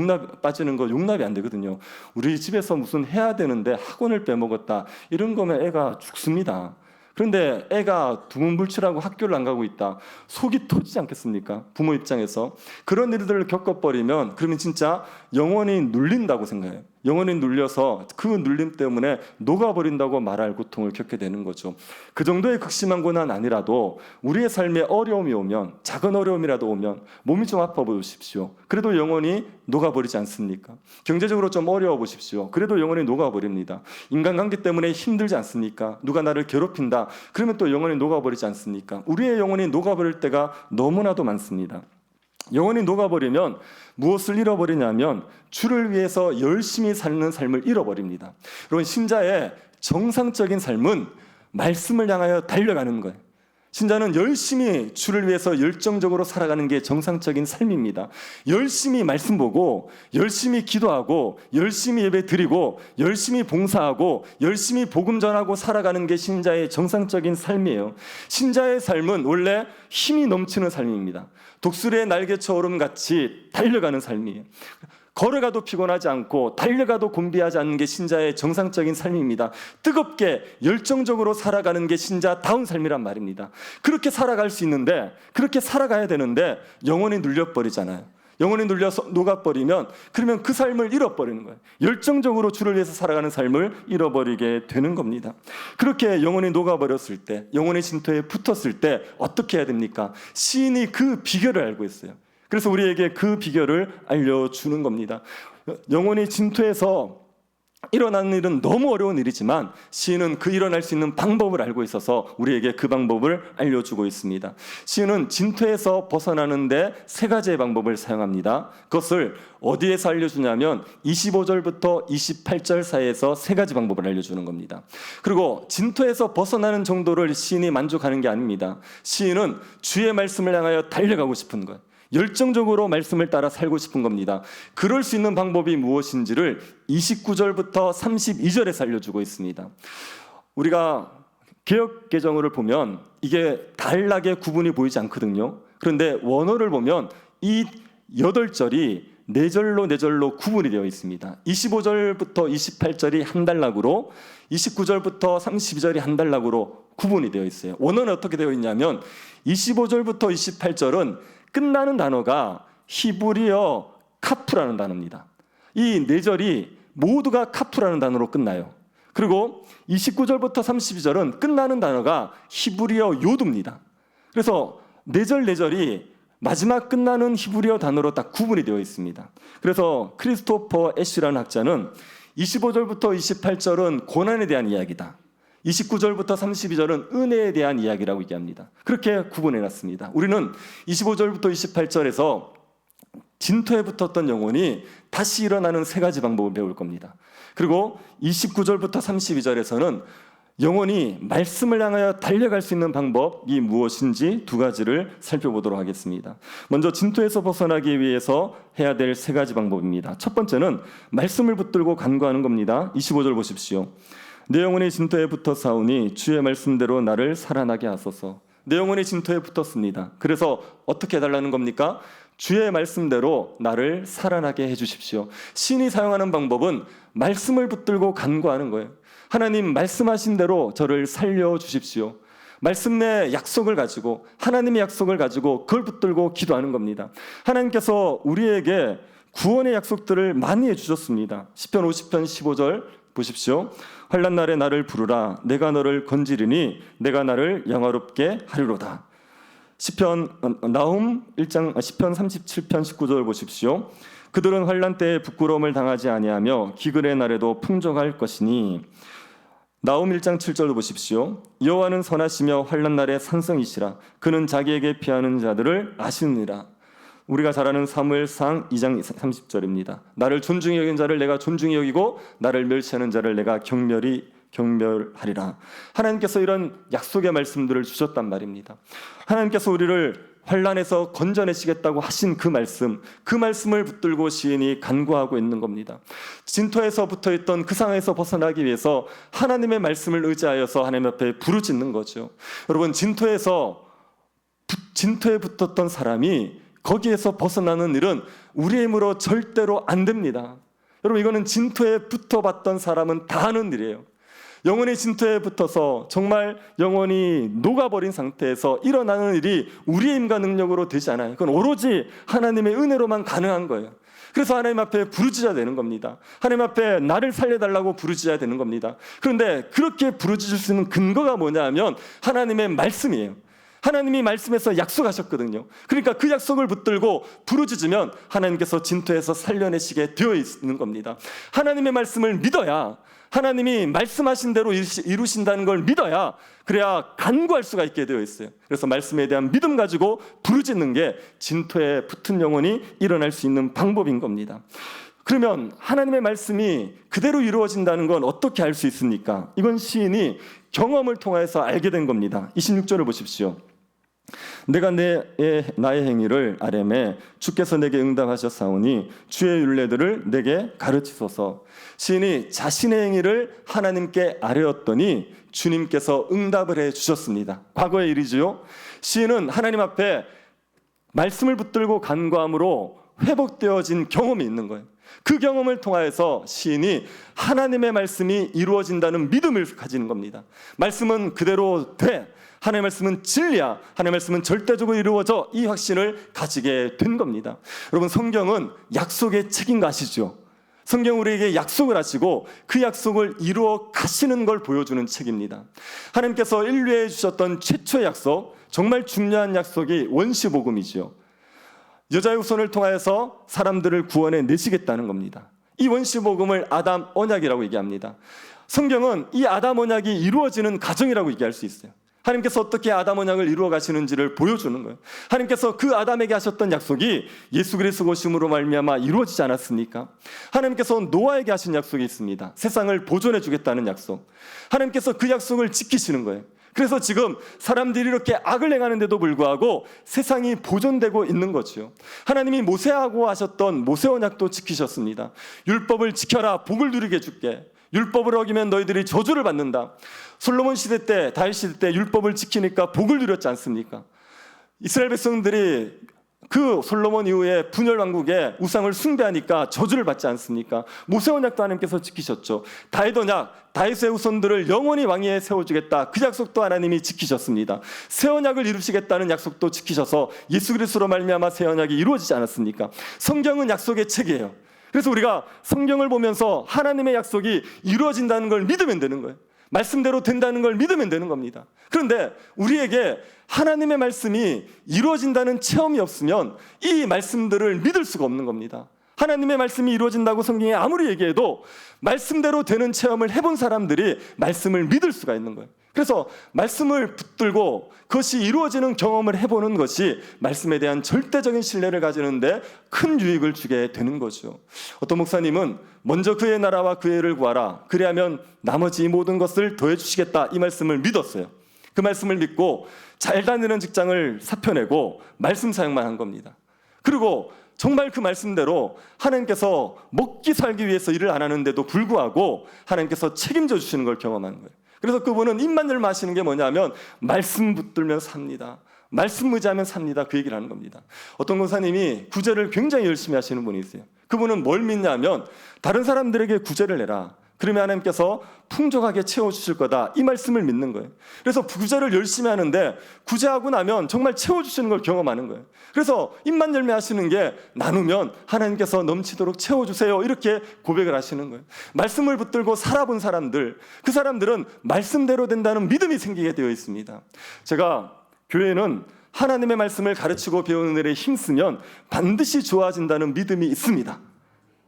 빠지는 거 용납이 안 되거든요. 우리 집에서 무슨 해야 되는데 학원을 빼먹었다. 이런 거면 애가 죽습니다. 그런데 애가 두문불출하고 학교를 안 가고 있다. 속이 터지지 않겠습니까? 부모 입장에서. 그런 일들을 겪어버리면 그러면 진짜 영원히 눌린다고 생각해요. 영혼이 눌려서 그 눌림 때문에 녹아버린다고 말할 고통을 겪게 되는 거죠. 그 정도의 극심한 고난 아니라도 우리의 삶에 어려움이 오면, 작은 어려움이라도 오면 몸이 좀 아파 보십시오. 그래도 영혼이 녹아버리지 않습니까? 경제적으로 좀 어려워 보십시오. 그래도 영혼이 녹아버립니다. 인간관계 때문에 힘들지 않습니까? 누가 나를 괴롭힌다. 그러면 또 영혼이 녹아버리지 않습니까? 우리의 영혼이 녹아버릴 때가 너무나도 많습니다. 영혼이 녹아버리면 무엇을 잃어버리냐면 주를 위해서 열심히 사는 삶을 잃어버립니다. 여러분, 신자의 정상적인 삶은 말씀을 향하여 달려가는 거예요. 신자는 열심히 주를 위해서 열정적으로 살아가는 게 정상적인 삶입니다. 열심히 말씀 보고, 열심히 기도하고, 열심히 예배 드리고, 열심히 봉사하고, 열심히 복음 전하고 살아가는 게 신자의 정상적인 삶이에요. 신자의 삶은 원래 힘이 넘치는 삶입니다. 독수리의 날개처럼 같이 달려가는 삶이에요. 걸어가도 피곤하지 않고 달려가도 곤비하지 않는 게 신자의 정상적인 삶입니다. 뜨겁게 열정적으로 살아가는 게 신자다운 삶이란 말입니다. 그렇게 살아갈 수 있는데, 그렇게 살아가야 되는데 영혼이 눌려버리잖아요. 영혼이 눌려서 녹아버리면 그러면 그 삶을 잃어버리는 거예요. 열정적으로 주를 위해서 살아가는 삶을 잃어버리게 되는 겁니다. 그렇게 영혼이 녹아버렸을 때, 영혼의 진토에 붙었을 때 어떻게 해야 됩니까? 시인이 그 비결을 알고 있어요. 그래서 우리에게 그 비결을 알려주는 겁니다. 영혼이 진토에서 일어나는 일은 너무 어려운 일이지만 시인은 그 일어날 수 있는 방법을 알고 있어서 우리에게 그 방법을 알려주고 있습니다. 시인은 진토에서 벗어나는데 세 가지의 방법을 사용합니다. 그것을 어디에서 알려주냐면 25절부터 28절 사이에서 세 가지 방법을 알려주는 겁니다. 그리고 진토에서 벗어나는 정도를 시인이 만족하는 게 아닙니다. 시인은 주의 말씀을 향하여 달려가고 싶은 거예요. 열정적으로 말씀을 따라 살고 싶은 겁니다. 그럴 수 있는 방법이 무엇인지를 29절부터 32절에서 알려주고 있습니다. 우리가 개역개정어를 보면 이게 단락의 구분이 보이지 않거든요. 그런데 원어를 보면 이 8절이 4절로 구분이 되어 있습니다. 25절부터 28절이 한 단락으로, 29절부터 32절이 한 단락으로 구분이 되어 있어요. 원어는 어떻게 되어 있냐면 25절부터 28절은 끝나는 단어가 히브리어 카프라는 단어입니다. 이 4절이 모두가 카프라는 단어로 끝나요. 그리고 29절부터 32절은 끝나는 단어가 히브리어 요드입니다. 그래서 4절이 마지막 끝나는 히브리어 단어로 딱 구분이 되어 있습니다. 그래서 크리스토퍼 애쉬라는 학자는 25절부터 28절은 고난에 대한 이야기다, 29절부터 32절은 은혜에 대한 이야기라고 얘기합니다. 그렇게 구분해놨습니다. 우리는 25절부터 28절에서 진토에 붙었던 영혼이 다시 일어나는 세 가지 방법을 배울 겁니다. 그리고 29절부터 32절에서는 영혼이 말씀을 향하여 달려갈 수 있는 방법이 무엇인지 두 가지를 살펴보도록 하겠습니다. 먼저 진토에서 벗어나기 위해서 해야 될 세 가지 방법입니다. 첫 번째는 말씀을 붙들고 간구하는 겁니다. 25절 보십시오. 내 영혼이 진토에 붙어 싸우니 주의 말씀대로 나를 살아나게 하소서. 내 영혼이 진토에 붙었습니다. 그래서 어떻게 해달라는 겁니까? 주의 말씀대로 나를 살아나게 해주십시오. 신이 사용하는 방법은 말씀을 붙들고 간구하는 거예요. 하나님, 말씀하신 대로 저를 살려주십시오. 말씀 내 약속을 가지고, 하나님의 약속을 가지고 그걸 붙들고 기도하는 겁니다. 하나님께서 우리에게 구원의 약속들을 많이 해주셨습니다. 시편 50편 15절 보십시오. 환난 날에 나를 부르라. 내가 너를 건지리니 내가 나를 영화롭게 하리로다. 나훔 1장 시편 37편 19절 보십시오. 그들은 환난 때에 부끄러움을 당하지 아니하며 기근의 날에도 풍족할 것이니. 나훔 1장 7절도 보십시오. 여호와는 선하시며 환난 날에 산성이시라. 그는 자기에게 피하는 자들을 아시느니라. 우리가 잘 아는 사무엘상 2장 30절입니다. 나를 존중히 여긴 자를 내가 존중히 여기고 나를 멸시하는 자를 내가 경멸하리라. 하나님께서 이런 약속의 말씀들을 주셨단 말입니다. 하나님께서 우리를 환난에서 건져내시겠다고 하신 그 말씀을 붙들고 시인이 간구하고 있는 겁니다. 진토에서 붙어있던 그 상황에서 벗어나기 위해서 하나님의 말씀을 의지하여서 하나님 앞에 부르짖는 거죠. 여러분, 진토에 붙었던 사람이 거기에서 벗어나는 일은 우리의 힘으로 절대로 안 됩니다. 여러분, 이거는 진토에 붙어봤던 사람은 다 하는 일이에요. 영혼이 진토에 붙어서 정말 영혼이 녹아버린 상태에서 일어나는 일이 우리의 힘과 능력으로 되지 않아요. 그건 오로지 하나님의 은혜로만 가능한 거예요. 그래서 하나님 앞에 부르짖어야 되는 겁니다. 하나님 앞에 나를 살려달라고 부르짖어야 되는 겁니다. 그런데 그렇게 부르짖을 수 있는 근거가 뭐냐 하면 하나님의 말씀이에요. 하나님이 말씀에서 약속하셨거든요. 그러니까 그 약속을 붙들고 부르짖으면 하나님께서 진토에서 살려내시게 되어 있는 겁니다. 하나님의 말씀을 믿어야, 하나님이 말씀하신 대로 이루신다는 걸 믿어야, 그래야 간구할 수가 있게 되어 있어요. 그래서 말씀에 대한 믿음 가지고 부르짖는 게 진토에 붙은 영혼이 일어날 수 있는 방법인 겁니다. 그러면 하나님의 말씀이 그대로 이루어진다는 건 어떻게 알 수 있습니까? 이건 시인이 경험을 통해서 알게 된 겁니다. 26절을 보십시오. 내가 나의 행위를 아뢰매 주께서 내게 응답하셨사오니 주의 율례들을 내게 가르치소서. 시인이 자신의 행위를 하나님께 아뢰었더니 주님께서 응답을 해주셨습니다. 과거의 일이지요. 시인은 하나님 앞에 말씀을 붙들고 간구함으로 회복되어진 경험이 있는 거예요. 그 경험을 통하여서 시인이 하나님의 말씀이 이루어진다는 믿음을 가지는 겁니다. 말씀은 그대로 돼, 하나님의 말씀은 진리야, 하나님의 말씀은 절대적으로 이루어져, 이 확신을 가지게 된 겁니다. 여러분, 성경은 약속의 책인 거 아시죠? 성경 우리에게 약속을 하시고 그 약속을 이루어 가시는 걸 보여주는 책입니다. 하나님께서 인류에 주셨던 최초의 약속, 정말 중요한 약속이 원시복음이죠. 여자의 후손을 통하여서 사람들을 구원해 내시겠다는 겁니다. 이 원시복음을 아담 언약이라고 얘기합니다. 성경은 이 아담 언약이 이루어지는 과정이라고 얘기할 수 있어요. 하나님께서 어떻게 아담 언약을 이루어 가시는지를 보여주는 거예요. 하나님께서 그 아담에게 하셨던 약속이 예수 그리스도 오심으로 말미암아 이루어지지 않았습니까? 하나님께서 노아에게 하신 약속이 있습니다. 세상을 보존해 주겠다는 약속. 하나님께서 그 약속을 지키시는 거예요. 그래서 지금 사람들이 이렇게 악을 행하는데도 불구하고 세상이 보존되고 있는 거죠. 하나님이 모세하고 하셨던 모세 언약도 지키셨습니다. 율법을 지켜라, 복을 누리게 해줄게. 율법을 어기면 너희들이 저주를 받는다. 솔로몬 시대 때, 다윗 시대 때 율법을 지키니까 복을 누렸지 않습니까? 이스라엘 백성들이 그 솔로몬 이후에 분열 왕국에 우상을 숭배하니까 저주를 받지 않습니까? 모세 언약도 하나님께서 지키셨죠. 다윗 언약, 다윗의 후손들을 영원히 왕위에 세워주겠다, 그 약속도 하나님이 지키셨습니다. 새 언약을 이루시겠다는 약속도 지키셔서 예수 그리스도로 말미암아 새 언약이 이루어지지 않았습니까? 성경은 약속의 책이에요. 그래서 우리가 성경을 보면서 하나님의 약속이 이루어진다는 걸 믿으면 되는 거예요. 말씀대로 된다는 걸 믿으면 되는 겁니다. 그런데 우리에게 하나님의 말씀이 이루어진다는 체험이 없으면 이 말씀들을 믿을 수가 없는 겁니다. 하나님의 말씀이 이루어진다고 성경에 아무리 얘기해도 말씀대로 되는 체험을 해본 사람들이 말씀을 믿을 수가 있는 거예요. 그래서 말씀을 붙들고 그것이 이루어지는 경험을 해보는 것이 말씀에 대한 절대적인 신뢰를 가지는데 큰 유익을 주게 되는 거죠. 어떤 목사님은 먼저 그의 나라와 그의 의를 구하라, 그리하면 나머지 이 모든 것을 더해주시겠다, 이 말씀을 믿었어요. 그 말씀을 믿고 잘 다니는 직장을 사표내고 말씀 사역만 한 겁니다. 그리고 정말 그 말씀대로 하나님께서 먹기 살기 위해서 일을 안 하는데도 불구하고 하나님께서 책임져 주시는 걸 경험하는 거예요. 그래서 그분은 입만 열면 하시는 게 뭐냐면 말씀 붙들면 삽니다. 말씀 의지하면 삽니다. 그 얘기를 하는 겁니다. 어떤 권사님이 구제를 굉장히 열심히 하시는 분이 있어요. 그분은 뭘 믿냐면 다른 사람들에게 구제를 내라, 그러면 하나님께서 풍족하게 채워주실 거다, 이 말씀을 믿는 거예요. 그래서 구제를 열심히 하는데 구제하고 나면 정말 채워주시는 걸 경험하는 거예요. 그래서 입만 열매 하시는 게 나누면 하나님께서 넘치도록 채워주세요, 이렇게 고백을 하시는 거예요. 말씀을 붙들고 살아본 사람들, 그 사람들은 말씀대로 된다는 믿음이 생기게 되어 있습니다. 제가 교회는 하나님의 말씀을 가르치고 배우는 일에 힘쓰면 반드시 좋아진다는 믿음이 있습니다.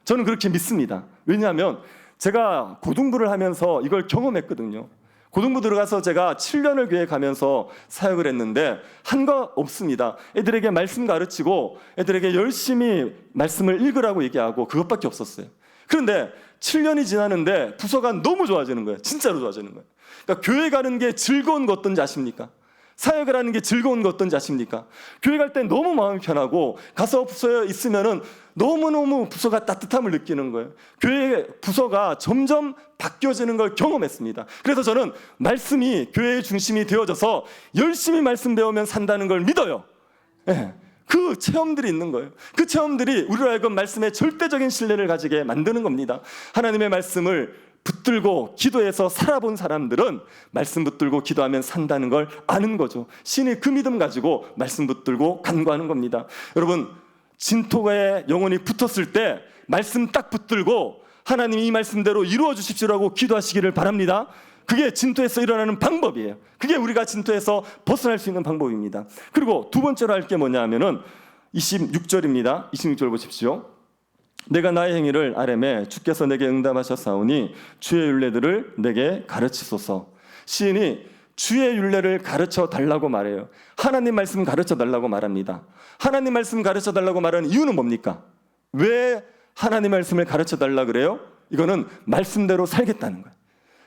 저는 그렇게 믿습니다. 왜냐하면 제가 고등부를 하면서 이걸 경험했거든요. 고등부 들어가서 제가 7년을 교회 가면서 사역을 했는데 한 거 없습니다. 애들에게 말씀 가르치고 애들에게 열심히 말씀을 읽으라고 얘기하고 그것밖에 없었어요. 그런데 7년이 지나는데 부서가 너무 좋아지는 거예요. 진짜로 좋아지는 거예요. 그러니까 교회 가는 게 즐거운 거 어떤지 아십니까? 사역을 하는 게 즐거운 거 어떤지 아십니까? 교회 갈 때 너무 마음이 편하고 가서 부서에 있으면은 너무너무 부서가 따뜻함을 느끼는 거예요. 교회 부서가 점점 바뀌어지는 걸 경험했습니다. 그래서 저는 말씀이 교회의 중심이 되어져서 열심히 말씀 배우면 산다는 걸 믿어요. 네. 그 체험들이 있는 거예요. 그 체험들이 우리로 하여금 말씀에 절대적인 신뢰를 가지게 만드는 겁니다. 하나님의 말씀을 붙들고 기도해서 살아본 사람들은 말씀 붙들고 기도하면 산다는 걸 아는 거죠. 신이 그 믿음 가지고 말씀 붙들고 간구하는 겁니다. 여러분, 진토에 영혼이 붙었을 때 말씀 딱 붙들고 하나님이 이 말씀대로 이루어 주십시오라고 기도하시기를 바랍니다. 그게 진토에서 일어나는 방법이에요. 그게 우리가 진토에서 벗어날 수 있는 방법입니다. 그리고 두 번째로 할 게 뭐냐 하면은 26절입니다. 26절 보십시오. 내가 나의 행위를 아뢰매 주께서 내게 응답하셨사오니 주의 율례들을 내게 가르치소서. 시인이 주의 율례를 가르쳐 달라고 말해요. 하나님 말씀 가르쳐 달라고 말합니다. 하나님 말씀 가르쳐 달라고 말하는 이유는 뭡니까? 왜 하나님 말씀을 가르쳐 달라 그래요? 이거는 말씀대로 살겠다는 거예요.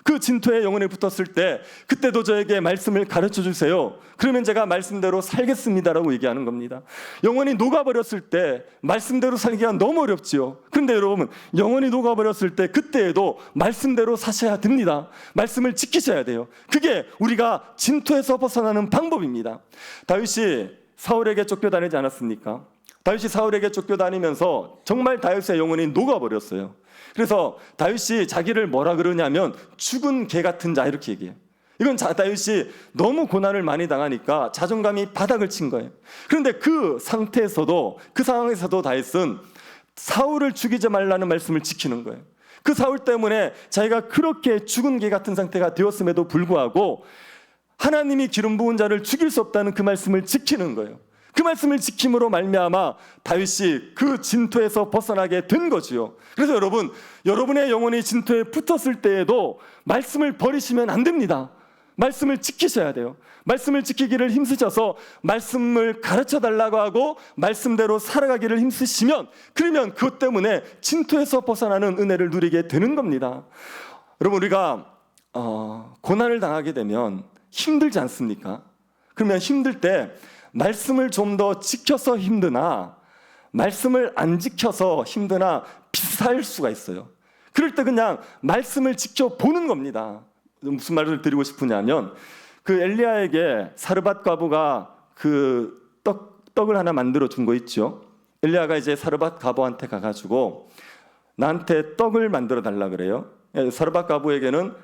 그 진토에 영혼이 붙었을 때 그때도 저에게 말씀을 가르쳐 주세요. 그러면 제가 말씀대로 살겠습니다라고 얘기하는 겁니다. 영혼이 녹아버렸을 때 말씀대로 살기가 너무 어렵지요. 그런데 여러분, 영혼이 녹아버렸을 때 그때에도 말씀대로 사셔야 됩니다. 말씀을 지키셔야 돼요. 그게 우리가 진토에서 벗어나는 방법입니다. 다윗이 사울에게 쫓겨다니지 않았습니까? 다윗이 사울에게 쫓겨다니면서 정말 다윗의 영혼이 녹아버렸어요. 그래서 다윗이 자기를 뭐라 그러냐면 죽은 개 같은 자 이렇게 얘기해요. 이건 다윗이 너무 고난을 많이 당하니까 자존감이 바닥을 친 거예요. 그런데 그 상태에서도, 그 상황에서도 다윗은 사울을 죽이지 말라는 말씀을 지키는 거예요. 그 사울 때문에 자기가 그렇게 죽은 개 같은 상태가 되었음에도 불구하고 하나님이 기름 부은 자를 죽일 수 없다는 그 말씀을 지키는 거예요. 그 말씀을 지킴으로 말미암아 다윗이 그 진토에서 벗어나게 된 거지요. 그래서 여러분, 여러분의 영혼이 진토에 붙었을 때에도 말씀을 버리시면 안 됩니다. 말씀을 지키셔야 돼요. 말씀을 지키기를 힘쓰셔서 말씀을 가르쳐 달라고 하고 말씀대로 살아가기를 힘쓰시면, 그러면 그것 때문에 진토에서 벗어나는 은혜를 누리게 되는 겁니다. 여러분, 우리가 고난을 당하게 되면 힘들지 않습니까? 그러면 힘들 때 말씀을 좀 더 지켜서 힘드나 말씀을 안 지켜서 힘드나 비슷할 수가 있어요. 그럴 때 그냥 말씀을 지켜보는 겁니다. 무슨 말을 드리고 싶으냐면, 그 엘리야에게 사르밧 과부가 그 떡을 하나 만들어 준 거 있죠. 엘리야가 이제 사르밧 과부한테 가가지고 나한테 떡을 만들어 달라 그래요. 사르밧 과부에게는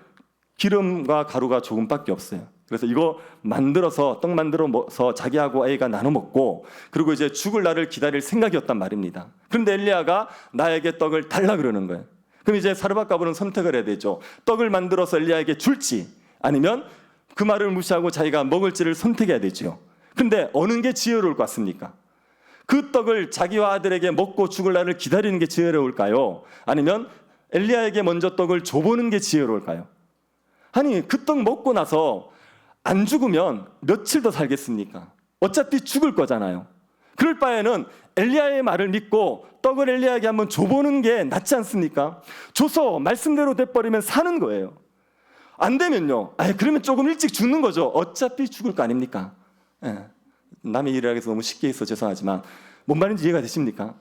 기름과 가루가 조금밖에 없어요. 그래서 이거 만들어서, 떡 만들어서 자기하고 애가 나눠 먹고, 그리고 이제 죽을 날을 기다릴 생각이었단 말입니다. 그런데 엘리야가 나에게 떡을 달라 그러는 거예요. 그럼 이제 사르밧 과부는 선택을 해야 되죠. 떡을 만들어서 엘리야에게 줄지, 아니면 그 말을 무시하고 자기가 먹을지를 선택해야 되죠. 그런데 어느 게 지혜로울 것 같습니까? 그 떡을 자기와 아들에게 먹고 죽을 날을 기다리는 게 지혜로울까요? 아니면 엘리야에게 먼저 떡을 줘보는 게 지혜로울까요? 아니, 그 떡 먹고 나서 안 죽으면 며칠 더 살겠습니까? 어차피 죽을 거잖아요. 그럴 바에는 엘리야의 말을 믿고 떡을 엘리야에게 한번 줘보는 게 낫지 않습니까? 줘서 말씀대로 돼버리면 사는 거예요. 안 되면요, 그러면 조금 일찍 죽는 거죠. 어차피 죽을 거 아닙니까? 남의 일을 하기 위해서 너무 쉽게 해서 죄송하지만 뭔 말인지 이해가 되십니까?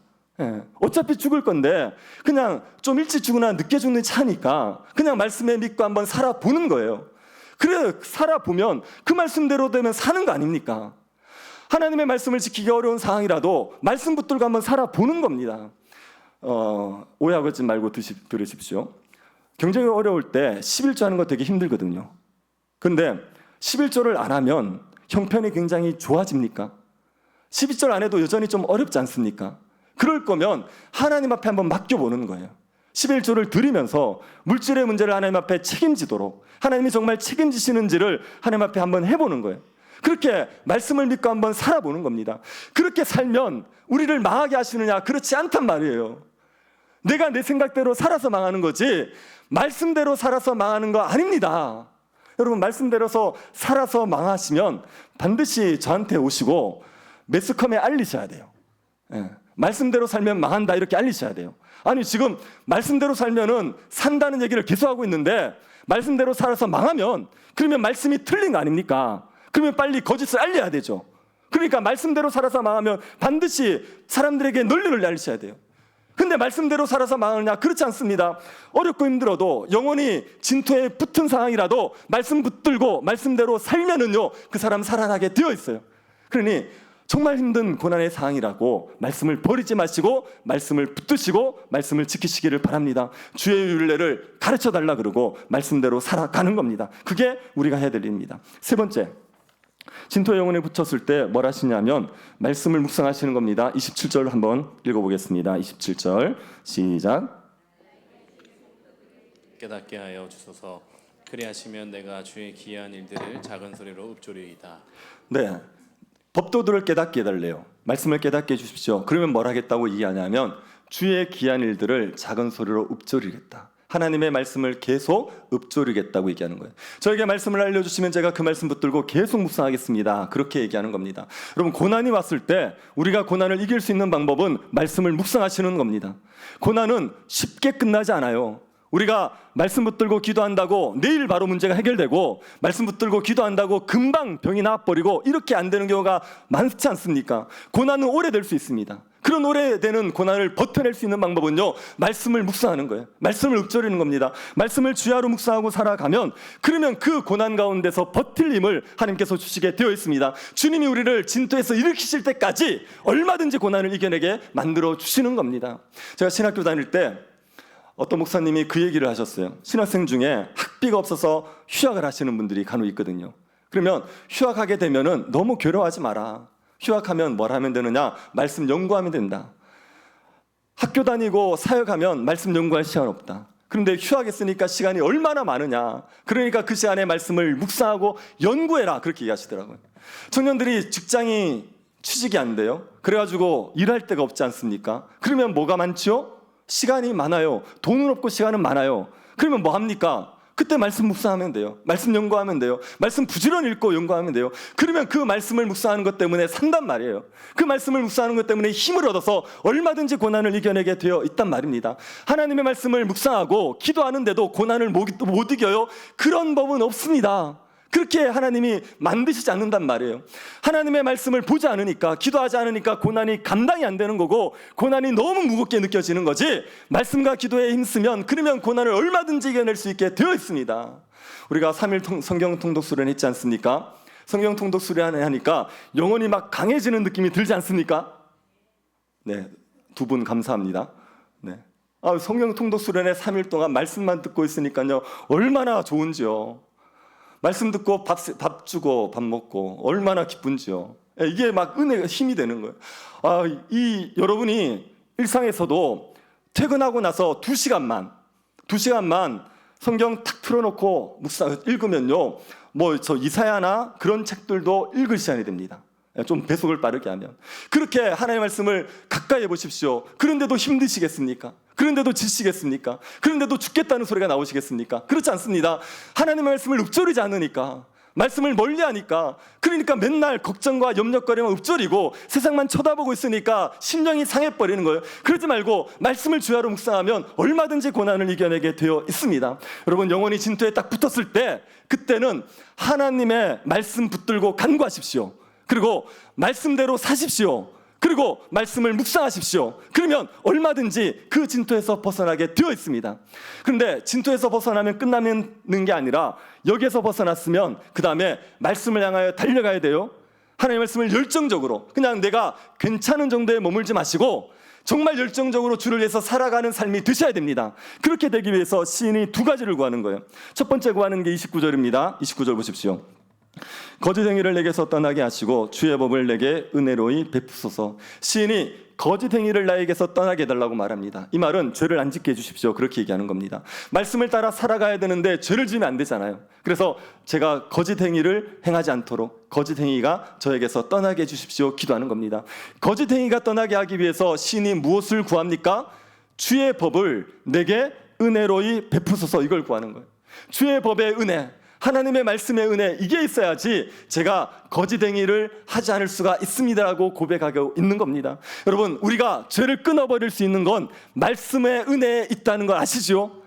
어차피 죽을 건데 그냥 좀 일찍 죽으나 늦게 죽는 차니까 그냥 말씀에 믿고 한번 살아보는 거예요. 그래, 살아보면 그 말씀대로 되면 사는 거 아닙니까? 하나님의 말씀을 지키기 어려운 상황이라도 말씀 붙들고 한번 살아보는 겁니다. 오해하지 말고 들으십시오. 경제가 어려울 때 11조 하는 거 되게 힘들거든요. 근데 11조를 안 하면 형편이 굉장히 좋아집니까? 11절 안 해도 여전히 좀 어렵지 않습니까? 그럴 거면 하나님 앞에 한번 맡겨보는 거예요. 11조를 드리면서 물질의 문제를 하나님 앞에 책임지도록, 하나님이 정말 책임지시는지를 하나님 앞에 한번 해보는 거예요. 그렇게 말씀을 믿고 한번 살아보는 겁니다. 그렇게 살면 우리를 망하게 하시느냐? 그렇지 않단 말이에요. 내가 내 생각대로 살아서 망하는 거지 말씀대로 살아서 망하는 거 아닙니다. 여러분, 말씀대로서 살아서 망하시면 반드시 저한테 오시고 매스컴에 알리셔야 돼요. 말씀대로 살면 망한다 이렇게 알리셔야 돼요. 아니, 지금 말씀대로 살면은 산다는 얘기를 계속하고 있는데 말씀대로 살아서 망하면 그러면 말씀이 틀린 거 아닙니까? 그러면 빨리 거짓을 알려야 되죠. 그러니까 말씀대로 살아서 망하면 반드시 사람들에게 널리 알리셔야 돼요. 근데 말씀대로 살아서 망하느냐? 그렇지 않습니다. 어렵고 힘들어도 영원히 진토에 붙은 상황이라도 말씀 붙들고 말씀대로 살면은요, 그 사람 살아나게 되어 있어요. 그러니 정말 힘든 고난의 상황이라고 말씀을 버리지 마시고 말씀을 붙드시고 말씀을 지키시기를 바랍니다. 주의 율례를 가르쳐 달라 그러고 말씀대로 살아가는 겁니다. 그게 우리가 해야 될 일입니다. 세 번째, 진토에 영혼에 붙였을 때 뭘 하시냐면 말씀을 묵상하시는 겁니다. 27절 한번 읽어보겠습니다. 27절 시작. 깨닫게 하여 주소서. 그리하시면 내가 주의 기이한 일들을 작은 소리로 읊조리이다. 네, 법도들을 깨닫게 해달래요. 말씀을 깨닫게 해주십시오. 그러면 뭘 하겠다고 얘기하냐면 주의 기이한 일들을 작은 소리로 읊조리겠다. 하나님의 말씀을 계속 읊조리겠다고 얘기하는 거예요. 저에게 말씀을 알려주시면 제가 그 말씀 붙들고 계속 묵상하겠습니다. 그렇게 얘기하는 겁니다. 여러분, 고난이 왔을 때 우리가 고난을 이길 수 있는 방법은 말씀을 묵상하시는 겁니다. 고난은 쉽게 끝나지 않아요. 우리가 말씀 붙들고 기도한다고 내일 바로 문제가 해결되고 말씀 붙들고 기도한다고 금방 병이 나아버리고 이렇게 안 되는 경우가 많지 않습니까? 고난은 오래될 수 있습니다. 그런 오래되는 고난을 버텨낼 수 있는 방법은요, 말씀을 묵상하는 거예요. 말씀을 읊조리는 겁니다. 말씀을 주야로 묵상하고 살아가면 그러면 그 고난 가운데서 버틸 힘을 하나님께서 주시게 되어 있습니다. 주님이 우리를 진토에서 일으키실 때까지 얼마든지 고난을 이겨내게 만들어 주시는 겁니다. 제가 신학교 다닐 때 어떤 목사님이 그 얘기를 하셨어요. 신학생 중에 학비가 없어서 휴학을 하시는 분들이 간혹 있거든요. 그러면 휴학하게 되면은 너무 괴로워하지 마라. 휴학하면 뭘 하면 되느냐? 말씀 연구하면 된다. 학교 다니고 사역하면 말씀 연구할 시간 없다. 그런데 휴학했으니까 시간이 얼마나 많으냐? 그러니까 그 시간에 말씀을 묵상하고 연구해라. 그렇게 얘기하시더라고요. 청년들이 직장이 취직이 안 돼요. 그래가지고 일할 데가 없지 않습니까? 그러면 뭐가 많죠? 시간이 많아요. 돈은 없고 시간은 많아요. 그러면 뭐 합니까? 그때 말씀 묵상하면 돼요. 말씀 연구하면 돼요. 말씀 부지런히 읽고 연구하면 돼요. 그러면 그 말씀을 묵상하는 것 때문에 산단 말이에요. 그 말씀을 묵상하는 것 때문에 힘을 얻어서 얼마든지 고난을 이겨내게 되어 있단 말입니다. 하나님의 말씀을 묵상하고 기도하는데도 고난을 못 이겨요? 그런 법은 없습니다. 그렇게 하나님이 만드시지 않는단 말이에요. 하나님의 말씀을 보지 않으니까, 기도하지 않으니까 고난이 감당이 안 되는 거고 고난이 너무 무겁게 느껴지는 거지, 말씀과 기도에 힘쓰면 그러면 고난을 얼마든지 이겨낼 수 있게 되어 있습니다. 우리가 3일 성경 통독 수련 했지 않습니까? 성경 통독 수련 하니까 영혼이 막 강해지는 느낌이 들지 않습니까? 네, 두 분 감사합니다. 네. 성경 통독 수련에 3일 동안 말씀만 듣고 있으니까요, 얼마나 좋은지요. 말씀 듣고 밥 주고 밥 먹고 얼마나 기쁜지요. 이게 막 은혜가 힘이 되는 거예요. 여러분이 일상에서도 퇴근하고 나서 2시간만 성경 탁 틀어놓고 읽으면요, 저 이사야나 그런 책들도 읽을 시간이 됩니다. 좀 배속을 빠르게 하면. 그렇게 하나님의 말씀을 가까이 해보십시오. 그런데도 힘드시겠습니까? 그런데도 지시겠습니까? 그런데도 죽겠다는 소리가 나오시겠습니까? 그렇지 않습니다. 하나님의 말씀을 읊조리지 않으니까, 말씀을 멀리하니까, 그러니까 맨날 걱정과 염려거리만 읊조리고 세상만 쳐다보고 있으니까 심령이 상해버리는 거예요. 그러지 말고 말씀을 주야로 묵상하면 얼마든지 고난을 이겨내게 되어 있습니다. 여러분, 영혼이 진토에 딱 붙었을 때 그때는 하나님의 말씀 붙들고 간구하십시오. 그리고 말씀대로 사십시오. 그리고 말씀을 묵상하십시오. 그러면 얼마든지 그 진토에서 벗어나게 되어 있습니다. 그런데 진토에서 벗어나면 끝나는 게 아니라 여기에서 벗어났으면 그 다음에 말씀을 향하여 달려가야 돼요. 하나님의 말씀을 열정적으로, 그냥 내가 괜찮은 정도에 머물지 마시고 정말 열정적으로 주를 위해서 살아가는 삶이 되셔야 됩니다. 그렇게 되기 위해서 시인이 2가지를 구하는 거예요. 첫 번째 구하는 게 29절입니다. 29절 보십시오. 거짓 행위를 내게서 떠나게 하시고 주의 법을 내게 은혜로이 베푸소서. 시인이 거짓 행위를 나에게서 떠나게 해달라고 말합니다. 이 말은 죄를 안 짓게 해주십시오, 그렇게 얘기하는 겁니다. 말씀을 따라 살아가야 되는데 죄를 지으면 안 되잖아요. 그래서 제가 거짓 행위를 행하지 않도록 거짓 행위가 저에게서 떠나게 해주십시오 기도하는 겁니다. 거짓 행위가 떠나게 하기 위해서 시인이 무엇을 구합니까? 주의 법을 내게 은혜로이 베푸소서, 이걸 구하는 거예요. 주의 법의 은혜, 하나님의 말씀의 은혜, 이게 있어야지 제가 거짓 행위를 하지 않을 수가 있습니다라고 고백하고 있는 겁니다. 여러분, 우리가 죄를 끊어버릴 수 있는 건 말씀의 은혜에 있다는 걸 아시죠?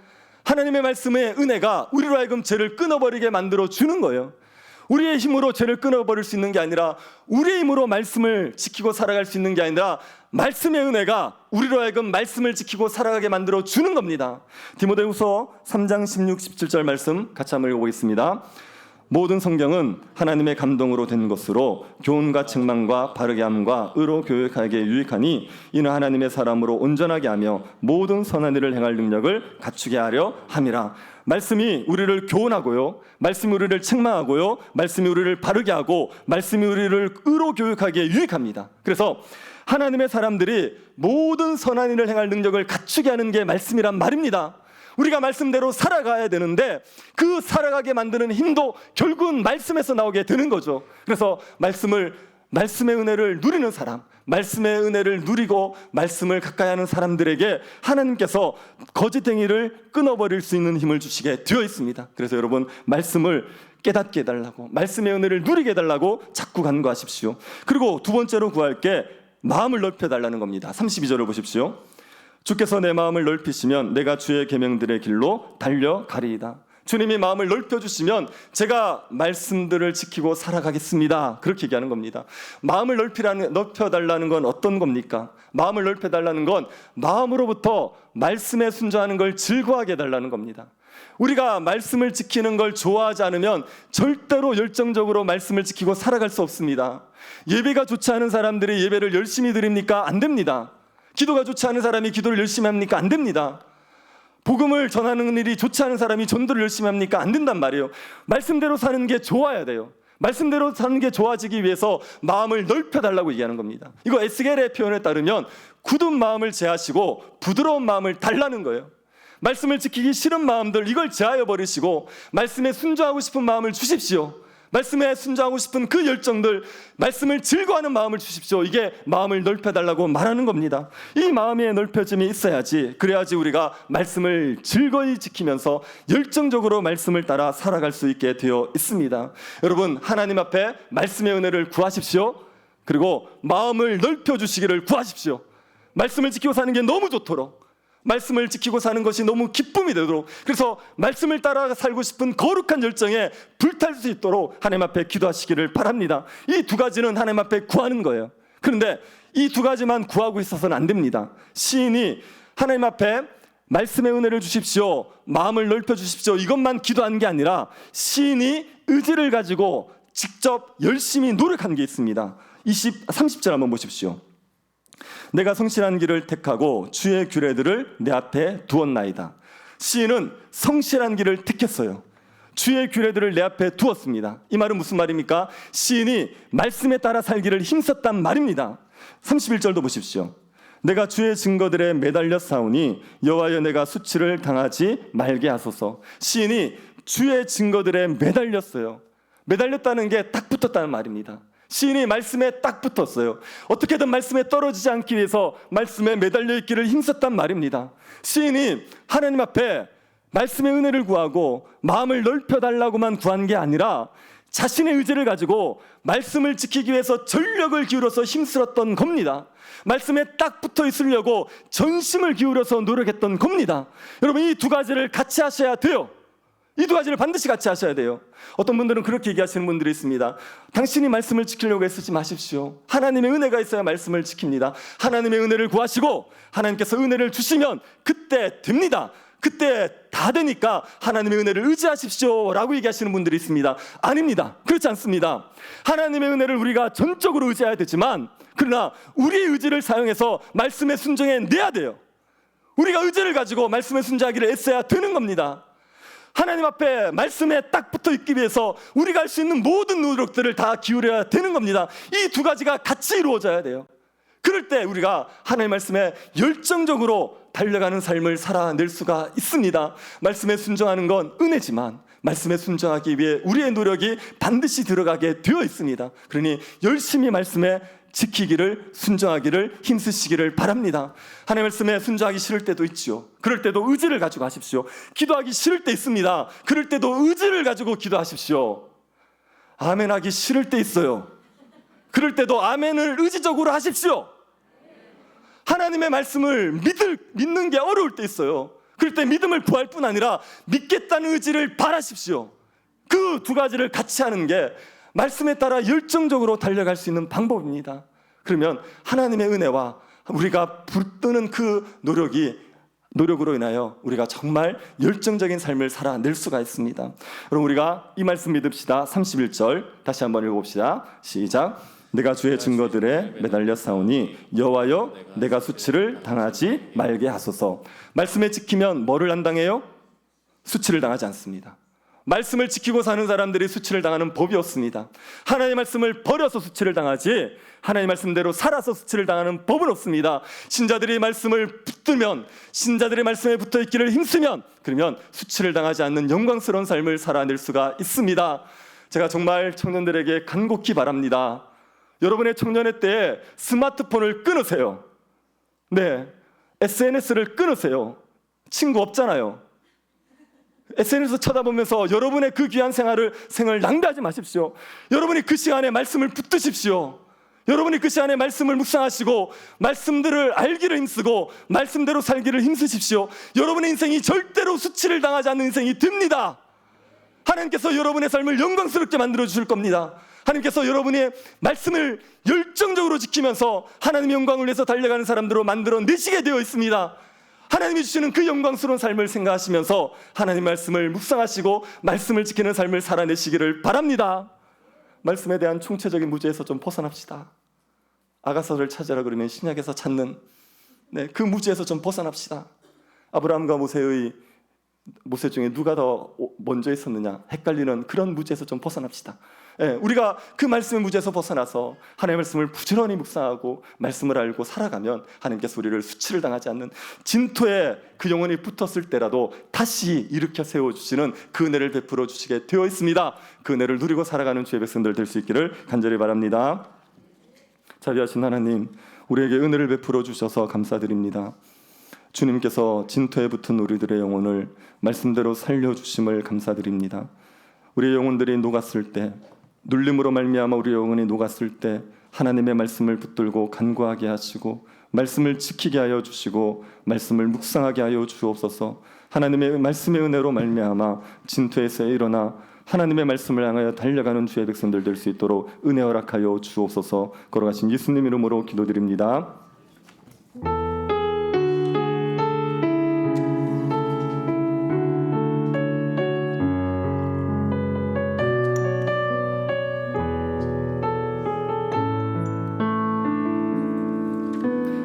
하나님의 말씀의 은혜가 우리로 하여금 죄를 끊어버리게 만들어 주는 거예요. 우리의 힘으로 죄를 끊어버릴 수 있는 게 아니라, 우리의 힘으로 말씀을 지키고 살아갈 수 있는 게 아니라, 말씀의 은혜가 우리로 하여금 말씀을 지키고 살아가게 만들어 주는 겁니다. 디모데후서 3장 16, 17절 말씀 같이 한번 읽어보겠습니다. 모든 성경은 하나님의 감동으로 된 것으로 교훈과 책망과 바르게 함과 의로 교육하기에 유익하니 이는 하나님의 사람으로 온전하게 하며 모든 선한 일을 행할 능력을 갖추게 하려 함이라. 말씀이 우리를 교훈하고요, 말씀이 우리를 책망하고요, 말씀이 우리를 바르게 하고, 말씀이 우리를 의로 교육하기에 유익합니다. 그래서 하나님의 사람들이 모든 선한 일을 행할 능력을 갖추게 하는 게 말씀이란 말입니다. 우리가 말씀대로 살아가야 되는데 그 살아가게 만드는 힘도 결국은 말씀에서 나오게 되는 거죠. 그래서 말씀의 은혜를 누리는 사람, 말씀의 은혜를 누리고 말씀을 가까이 하는 사람들에게 하나님께서 거짓행위를 끊어버릴 수 있는 힘을 주시게 되어 있습니다. 그래서 여러분, 말씀을 깨닫게 해달라고, 말씀의 은혜를 누리게 해달라고 자꾸 간구하십시오. 그리고 두 번째로 구할 게 마음을 넓혀달라는 겁니다. 32절을 보십시오. 주께서 내 마음을 넓히시면 내가 주의 계명들의 길로 달려가리이다. 주님이 마음을 넓혀주시면 제가 말씀들을 지키고 살아가겠습니다. 그렇게 얘기하는 겁니다. 마음을 넓혀달라는 건 어떤 겁니까? 마음을 넓혀달라는 건 마음으로부터 말씀에 순종하는 걸 즐거워하게 해달라는 겁니다. 우리가 말씀을 지키는 걸 좋아하지 않으면 절대로 열정적으로 말씀을 지키고 살아갈 수 없습니다. 예배가 좋지 않은 사람들이 예배를 열심히 드립니까? 안 됩니다. 기도가 좋지 않은 사람이 기도를 열심히 합니까? 안 됩니다. 복음을 전하는 일이 좋지 않은 사람이 전도를 열심히 합니까? 안 된단 말이에요. 말씀대로 사는 게 좋아야 돼요. 말씀대로 사는 게 좋아지기 위해서 마음을 넓혀달라고 얘기하는 겁니다. 이거 에스겔의 표현에 따르면 굳은 마음을 제하시고 부드러운 마음을 달라는 거예요. 말씀을 지키기 싫은 마음들, 이걸 제하여 버리시고 말씀에 순종하고 싶은 마음을 주십시오. 말씀에 순종하고 싶은 그 열정들, 말씀을 즐거워하는 마음을 주십시오. 이게 마음을 넓혀달라고 말하는 겁니다. 이 마음의 넓혀짐이 있어야지, 그래야지 우리가 말씀을 즐거이 지키면서 열정적으로 말씀을 따라 살아갈 수 있게 되어 있습니다. 여러분, 하나님 앞에 말씀의 은혜를 구하십시오. 그리고 마음을 넓혀주시기를 구하십시오. 말씀을 지키고 사는 게 너무 좋도록, 말씀을 지키고 사는 것이 너무 기쁨이 되도록, 그래서 말씀을 따라 살고 싶은 거룩한 열정에 불탈 수 있도록 하나님 앞에 기도하시기를 바랍니다. 이 두 가지는 하나님 앞에 구하는 거예요. 그런데 이 두 가지만 구하고 있어서는 안 됩니다. 시인이 하나님 앞에 말씀의 은혜를 주십시오, 마음을 넓혀주십시오, 이것만 기도한 게 아니라 시인이 의지를 가지고 직접 열심히 노력한 게 있습니다. 30절 한번 보십시오. 내가 성실한 길을 택하고 주의 규례들을 내 앞에 두었나이다. 시인은 성실한 길을 택했어요. 주의 규례들을 내 앞에 두었습니다. 이 말은 무슨 말입니까? 시인이 말씀에 따라 살기를 힘썼단 말입니다. 31절도 보십시오. 내가 주의 증거들에 매달려 싸우니 여호와여 내가 수치를 당하지 말게 하소서. 시인이 주의 증거들에 매달렸어요. 매달렸다는 게 딱 붙었다는 말입니다. 시인이 말씀에 딱 붙었어요. 어떻게든 말씀에 떨어지지 않기 위해서 말씀에 매달려 있기를 힘썼단 말입니다. 시인이 하나님 앞에 말씀의 은혜를 구하고 마음을 넓혀달라고만 구한 게 아니라 자신의 의지를 가지고 말씀을 지키기 위해서 전력을 기울여서 힘쓸었던 겁니다. 말씀에 딱 붙어 있으려고 전심을 기울여서 노력했던 겁니다. 여러분, 이 두 가지를 같이 하셔야 돼요. 이 두 가지를 반드시 같이 하셔야 돼요. 어떤 분들은 그렇게 얘기하시는 분들이 있습니다. 당신이 말씀을 지키려고 애쓰지 마십시오. 하나님의 은혜가 있어야 말씀을 지킵니다. 하나님의 은혜를 구하시고 하나님께서 은혜를 주시면 그때 됩니다. 그때 다 되니까 하나님의 은혜를 의지하십시오 라고 얘기하시는 분들이 있습니다. 아닙니다. 그렇지 않습니다. 하나님의 은혜를 우리가 전적으로 의지해야 되지만, 그러나 우리의 의지를 사용해서 말씀에 순종해 내야 돼요. 우리가 의지를 가지고 말씀에 순종하기를 애써야 되는 겁니다. 하나님 앞에 말씀에 딱 붙어 있기 위해서 우리가 할 수 있는 모든 노력들을 다 기울여야 되는 겁니다. 이 두 가지가 같이 이루어져야 돼요. 그럴 때 우리가 하나님 말씀에 열정적으로 달려가는 삶을 살아낼 수가 있습니다. 말씀에 순종하는 건 은혜지만 말씀에 순종하기 위해 우리의 노력이 반드시 들어가게 되어 있습니다. 그러니 열심히 말씀에 지키기를, 순종하기를 힘쓰시기를 바랍니다. 하나님 말씀에 순종하기 싫을 때도 있죠. 그럴 때도 의지를 가지고 하십시오. 기도하기 싫을 때 있습니다. 그럴 때도 의지를 가지고 기도하십시오. 아멘하기 싫을 때 있어요. 그럴 때도 아멘을 의지적으로 하십시오. 하나님의 말씀을 믿는 게 어려울 때 있어요. 그럴 때 믿음을 구할 뿐 아니라 믿겠다는 의지를 바라십시오. 그 두 가지를 같이 하는 게 말씀에 따라 열정적으로 달려갈 수 있는 방법입니다. 그러면 하나님의 은혜와 우리가 붙드는 그 노력이 노력으로 인하여 우리가 정말 열정적인 삶을 살아낼 수가 있습니다. 그럼 우리가 이 말씀 믿읍시다. 31절 다시 한번 읽어봅시다. 시작. 내가 주의 증거들에 매달려 싸우니 여호와여 내가 수치를 당하지 말게 하소서. 말씀에 지키면 뭐를 안 당해요? 수치를 당하지 않습니다. 말씀을 지키고 사는 사람들이 수치를 당하는 법이 없습니다. 하나님의 말씀을 버려서 수치를 당하지 하나님의 말씀대로 살아서 수치를 당하는 법은 없습니다. 신자들이 말씀을 붙들면, 신자들의 말씀에 붙어있기를 힘쓰면, 그러면 수치를 당하지 않는 영광스러운 삶을 살아낼 수가 있습니다. 제가 정말 청년들에게 간곡히 바랍니다. 여러분의 청년의 때에 스마트폰을 끊으세요. 네, SNS를 끊으세요. 친구 없잖아요. SNS 쳐다보면서 여러분의 그 귀한 생활을 낭비하지 마십시오. 여러분이 그 시간에 말씀을 붙드십시오. 여러분이 그 시간에 말씀을 묵상하시고 말씀들을 알기를 힘쓰고 말씀대로 살기를 힘쓰십시오. 여러분의 인생이 절대로 수치를 당하지 않는 인생이 됩니다. 하나님께서 여러분의 삶을 영광스럽게 만들어 주실 겁니다. 하나님께서 여러분의 말씀을 열정적으로 지키면서 하나님의 영광을 위해서 달려가는 사람들로 만들어 내시게 되어 있습니다. 하나님이 주시는 그 영광스러운 삶을 생각하시면서 하나님 말씀을 묵상하시고 말씀을 지키는 삶을 살아내시기를 바랍니다. 말씀에 대한 총체적인 무지에서 좀 벗어납시다. 아가서를 찾으라 그러면 신약에서 찾는 그 무지에서 좀 벗어납시다. 아브라함과 모세 중에 누가 더 먼저 있었느냐 헷갈리는 그런 무지에서 좀 벗어납시다. 우리가 그 말씀의 무지에서 벗어나서 하나님의 말씀을 부지런히 묵상하고 말씀을 알고 살아가면 하나님께서 우리를 수치를 당하지 않는 진토에 그 영혼이 붙었을 때라도 다시 일으켜 세워주시는 그 은혜를 베풀어 주시게 되어 있습니다. 그 은혜를 누리고 살아가는 주의 백성들 될 수 있기를 간절히 바랍니다. 자비하신 하나님, 우리에게 은혜를 베풀어 주셔서 감사드립니다. 주님께서 진토에 붙은 우리들의 영혼을 말씀대로 살려주심을 감사드립니다. 우리의 영혼들이 녹았을 때, 눌림으로 말미암아 우리의 영혼이 녹았을 때 하나님의 말씀을 붙들고 간구하게 하시고 말씀을 지키게 하여 주시고 말씀을 묵상하게 하여 주옵소서. 하나님의 말씀의 은혜로 말미암아 진토에서 일어나 하나님의 말씀을 향하여 달려가는 주의 백성들 될 수 있도록 은혜 허락하여 주옵소서. 걸어가신 예수님 이름으로 기도드립니다.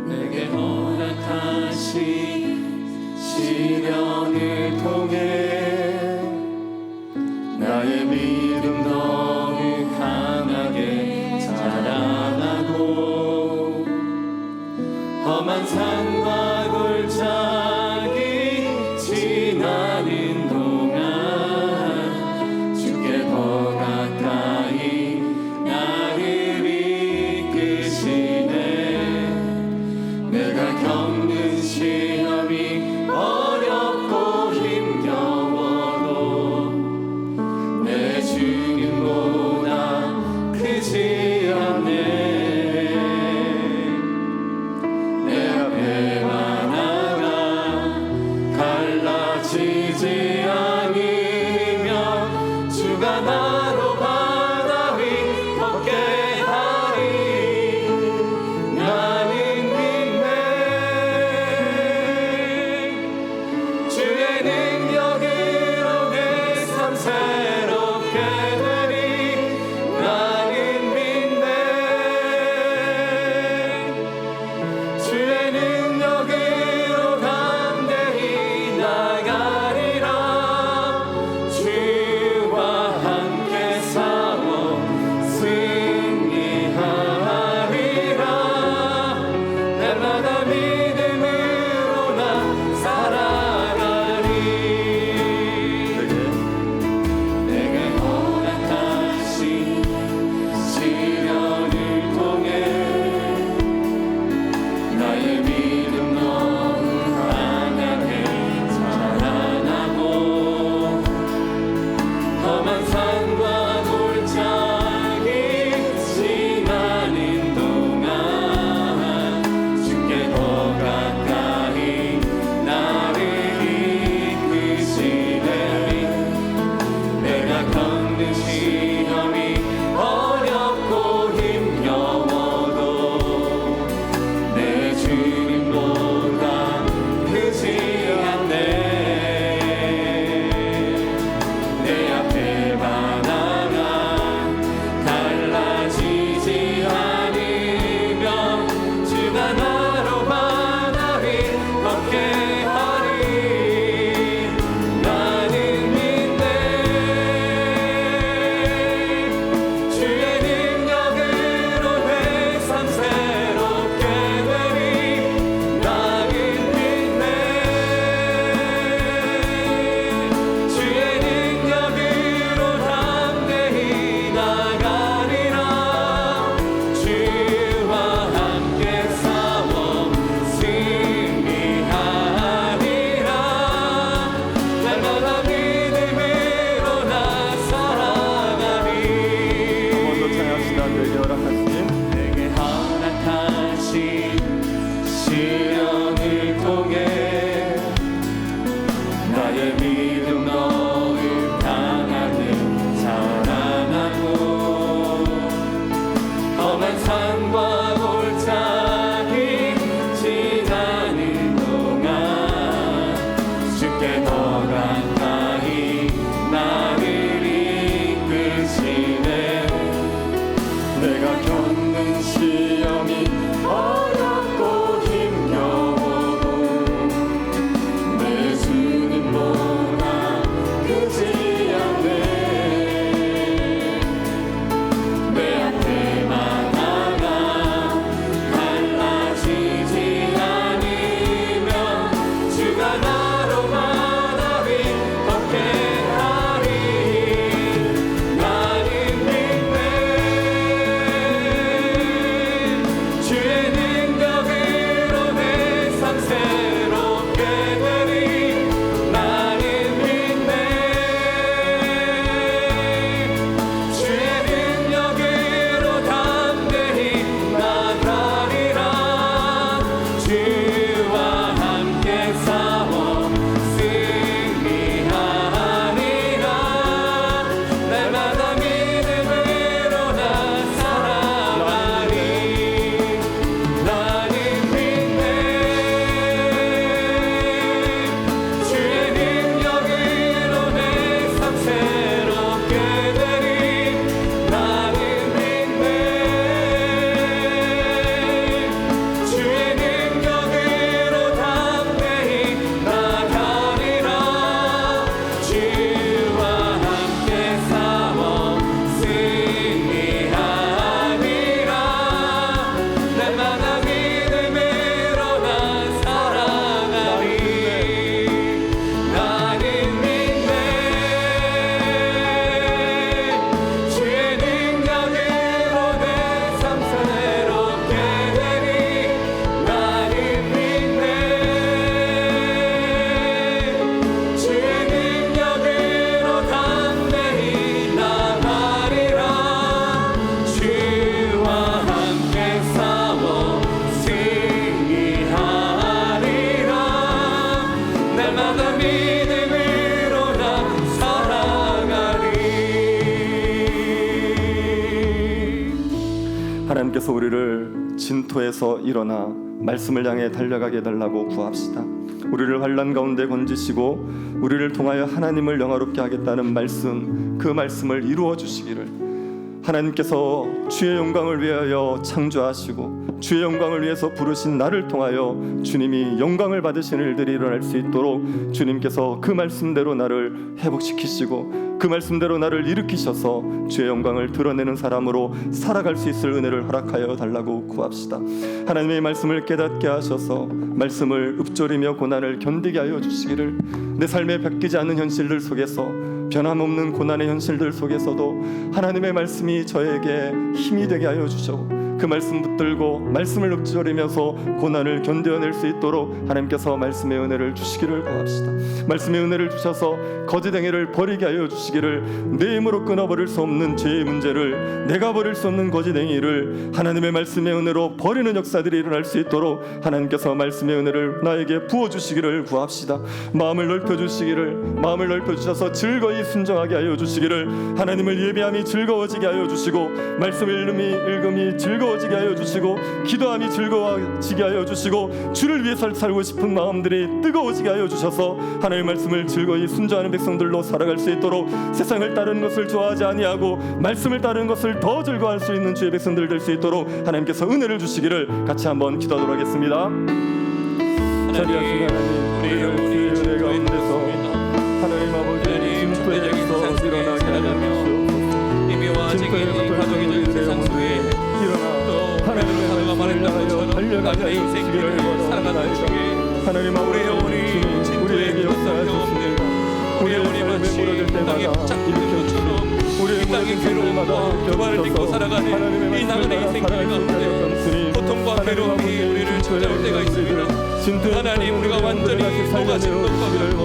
내게 허락하신 시련을 통해 나의 믿음 더욱 강하게 자라나고 내가 겪는 시험이 어렵고 힘겨워도 내 주님보다 크지 않네. 내 앞에만 하나 달라지지 않으면 주가 나로 마다리 걷게 하리. 나는 믿네. 주의 능력으로 내 삶 새롭게 되리. 나는 믿네. 주의 능력으로 담대히 나가리라. 주와 함께 싸워 승리하리라. 날마다 믿음으로 나 살아가리. 나는 믿네. 주의 능력으로 내 삶 새롭게 되리. 나는 믿네. 주의 능력으로 담대히 나가리라. 주와 함께 싸워 승리하리라. 날마다 믿음으로 나 살아가리. 나는 믿네. 주의 능력으로 내 삶 새롭게 되리. 나는 믿네. 주의 능력으로 담대히 나가리라. 주와 함께 싸워 승리하리라. 날마다 믿음으로 나 살아가리. 하나님께서 우리를 진토에서 일어나 말씀을 향해 달려가게 해달라고 구합시다. 우리를 환난 가운데 건지시고 우리를 통하여 하나님을 영화롭게 하겠다는 말씀, 그 말씀을 이루어 주시기를. 하나님께서 주의 영광을 위하여 창조하시고 주의 영광을 위해서 부르신 나를 통하여 주님이 영광을 받으시는 일들이 일어날 수 있도록 주님께서 그 말씀대로 나를 회복시키시고 그 말씀대로 나를 일으키셔서 주의 영광을 드러내는 사람으로 살아갈 수 있을 은혜를 허락하여 달라고 구합시다. 하나님의 말씀을 깨닫게 하셔서 말씀을 읊조리며 고난을 견디게 하여 주시기를. 내 삶에 바뀌지 않는 현실들 속에서, 변함없는 고난의 현실들 속에서도 하나님의 말씀이 저에게 힘이 되게 하여 주시고 그 말씀 붙들고 말씀을 읊조리면서 고난을 견뎌낼 수 있도록 하나님께서 말씀의 은혜를 주시기를 구합시다. 말씀의 은혜를 주셔서 거짓행위를 버리게 하여 주시기를. 내 힘으로 끊어버릴 수 없는 죄의 문제를, 내가 버릴 수 없는 거짓행위를 하나님의 말씀의 은혜로 버리는 역사들이 일어날 수 있도록 하나님께서 말씀의 은혜를 나에게 부어주시기를 구합시다. 마음을 넓혀주시기를, 마음을 넓혀주셔서 즐거이 순종하게 하여 주시기를. 하나님을 예배함이 즐거워지게 하여 주시고 말씀을 읽음이 즐거워지게 하여 주시고 기도함이 즐거워지게 하여 주시고 주를 위해서 살고 싶은 마음들이 뜨거워지게 하여 주셔서 하나님의 말씀을 즐거이 순종하는 백성들로 살아갈 수 있도록 세상을 따르는 것을 좋아하지 아니하고 말씀을 따르는 것을 더 즐거워할 수 있는 주의 백성들 될 수 있도록 하나님께서 은혜를 주시기를 같이 한번 기도하도록 하겠습니다. 하나님, 우리 영혼이 은혜 가운데서 있습니다. 하나님 아버지 하나님, 진토에서 세상 속에 일어나게 살아가며 하여 이미와 지금이 가족이든 세상 속에 또 하나님의 하나가 말했던 것처럼 나의 인생길을 살아가는 중에 하나님 우리 아버지 영혼이 진토에 역사하여 없는 우리 영혼이 마치 땅에 붙잡힌 것처럼 이 땅의 괴로움과 교만을 믿고 살아가는 이 나그네 인생길 가운데 고통과 괴로움이 우리를 찾아올 때가 있습니다. 하나님, 우리가 완전히 녹아지는 것과 같고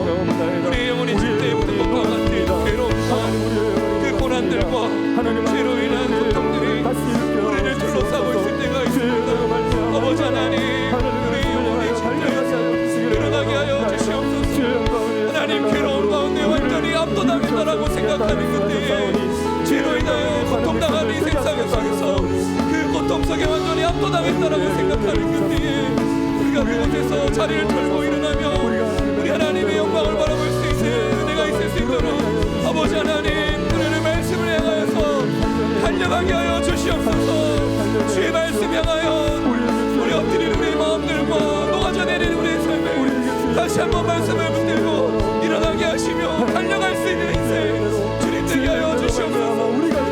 우리 영혼이 진토에 묻은 것과 같은 괴로움과 그 고난들과 죄로 인한 고통들이 우리를 둘러싸고 있을 때가 있습니다. 아버지 하나님, 우리 영혼이 진토에 일어나게 하여 주시옵소서. 하나님, 괴로움 가운데 완전히 압도당했다라고 생각하는 그때 죄로 인하여 고통당하는 이 세상 속에서 그 고통 속에 완전히 압도당했다라고 생각하는 그때에 우리가 그곳에서 자리를 털고 일어나며 우리 하나님의 영광을 바라볼 수 있는 은혜가 있을 수 있도록 아버지 하나님, 우리를 말씀을 향하여서 달려가게 하여 주시옵소서. 말씀 향하여 우리 엎드린 우리의 마음들과 녹아져 내리는 우리의 삶에 다시 한번 말씀을 붙들고 일어나게 하시며 달려갈 수 있는 인생 주님 되게 하여 주시옵소서.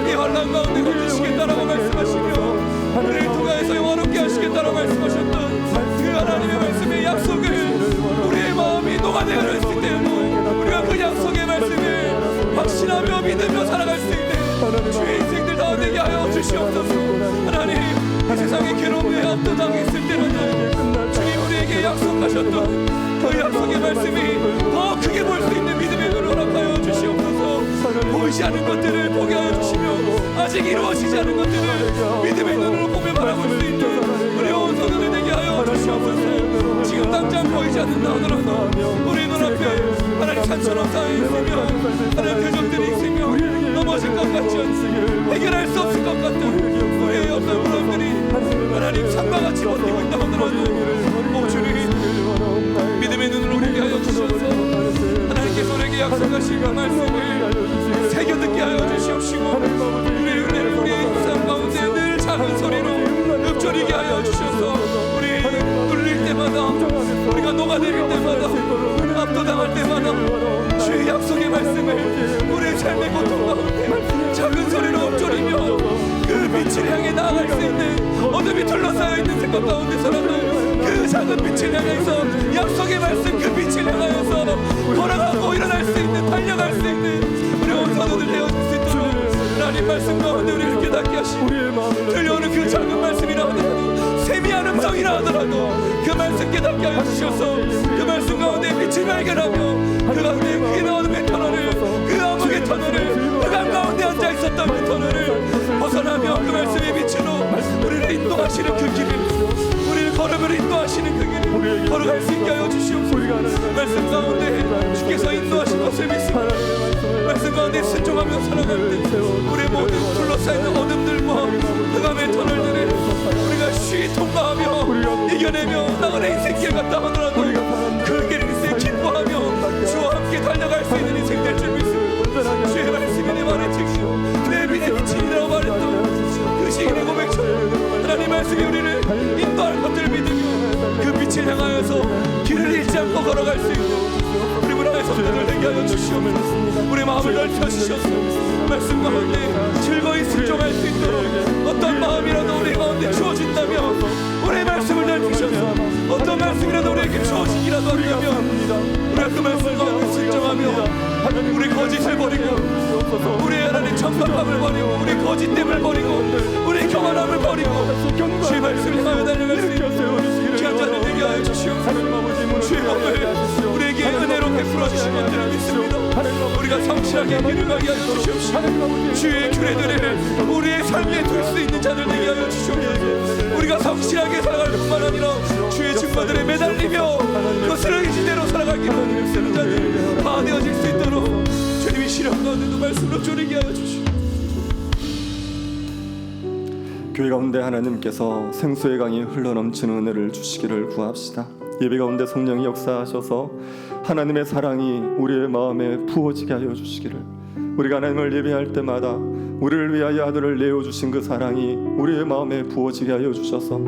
이 환난 가운데 건지시겠다라고 말씀하시며 우리를 통하여서 영화롭게 하시겠다라고 말씀하셨던 그 하나님의 말씀의 약속을 우리의 마음이 녹아내려 있을 때 우리가 그 약속의 말씀을 확신하며 믿으며 살아갈 수 있는 주의 인생들 다 되게 하여 주시옵소서. 하나님, 이 세상의 괴로움에 압도당했을 때마다 주님 우리에게 약속하셨던 그 약속의 말씀이 더 크게 볼 수 있는 믿음의 눈을 허락하여 주시옵소서. 보이지 않은 것들을 보게 하여 주시며 아직 이루어지지 않은 것들을 믿음의 눈으로 보며 바라볼 수 있는 우리 온 손을 되게 하여 주시옵소서. 지금 당장 보이지 않는다 하더라도 우리 눈앞에 하나님 산처럼 쌓여있으며 하나님 표적들이 있으며 넘어질 것 같지 않으며 해결할 수 없을 것 같은 우리의 어떤 부담들이 하나님 산과같이 버티고 있다 하더라도 오 주님 믿음의 눈으로 보게 하여 주셔서 하나님께서 우리에게 약속하신 그 말씀을 새겨듣게 하여 주시옵시고 우리의 은혜를 우리의 인생 가운데 늘 작은 소리로 읊조리게 하여 주셔서 우리 뚫릴 때마다 우리가 녹아내릴 때마다 압도당할 때마다 주의 약속의 말씀을 우리의 삶의 고통 가운데 작은 소리로 읊조리며 그 빛을 향해 나아갈 수 있는 어둠이 둘러싸여 있는 생각 가운데서라도 그 작은 빛을 향해서 약속의 말씀 그 빛을 향하여서 걸어가고 일어날 수 있는 달려갈 수 있는 우리 온 선우들 되어줄 수 있도록 하나님 말씀 가운데 우리를 깨닫게 하시고 들려오는 그 작은 말씀이라 하더라도 세미한 음성이라 하더라도 그 말씀 깨닫게 하여 주셔서 그 말씀 가운데 빛을 발견하며 그 가운데 크게 어둠의 터널을 그 암흑의 터널을 흑암 가운데 앉아있었던 그 터널을 벗어나며 그 말씀의 빛으로 우리를 인도하시는 그 길을 우리를 걸음을 인도하시는 그 길을 걸어갈 수 있게 하여 주시옵소서. 말씀 가운데 주께서 인도하신 것을 믿습니다. 말씀 가운데 순종하며 살아갈 때 우리 모든 둘러싸이는 어둠들과 흑암의 터널들을 우리가 쉬이 통과하며 이겨내며 나가는 인생길 같다 하더라도 그 길 인생 기뻐하며 주와 함께 달려갈 수 있는 인생 될 줄 믿습니다. 주의 말씀이 내 말에 지키고 내 빛의 빛이라고 말했던 그 시인의 고백처럼 하나님 말씀이 우리를 인도할 것들을 믿으며 그 빛을 향하여서 길을 잃지 않고 걸어갈 수 있는 우리 문화의 성도들 되게 하여 주시옵소서. 우리 마음을 넓혀주셔서 말씀 가운데 즐거이 순종할 수 있도록 어떤 마음이라도 우리 가운데 주어진다면 우리의 말씀을 넓히셔서 어떤 말씀이라도 우리에게 주어지기라도 한다면 우리가 그 말씀 가운데 순종하며 우리 거짓을 버리고 우리 하나님 천박함을 버리고 우리 거짓됨을 버리고 우리 교만함을 버리고 주의 말씀을 향하여 달려갈 수 있는 귀한 자들 되게 하여 주시옵소서. 주의 법을 우리에게 은혜로 베풀어 주신 것들을 믿습니다. 우리가 성실하게 길을 가게 하여 주시옵시고 주의 규례들을 우리의 삶에 둘 수 있는 자들 되게 하여 주시옵소서. 우리가 성실하게 살아갈 뿐만 아니라 주의 증거들에 매달리며 그것을 의지대로 살아가기로 쓰는 자들 다 되어질 수 있도록 주님이 시련 가운데도 말씀으로 조리게 하여 주시옵소서. 교회 가운데 하나님께서 생수의 강이 흘러넘치는 은혜를 주시기를 구합시다. 예배 가운데 성령이 역사하셔서 하나님의 사랑이 우리의 마음에 부어지게 하여 주시기를, 우리가 하나님을 예배할 때마다 우리를 위하여 아들을 내어주신 그 사랑이 우리의 마음에 부어지게 하여 주셔서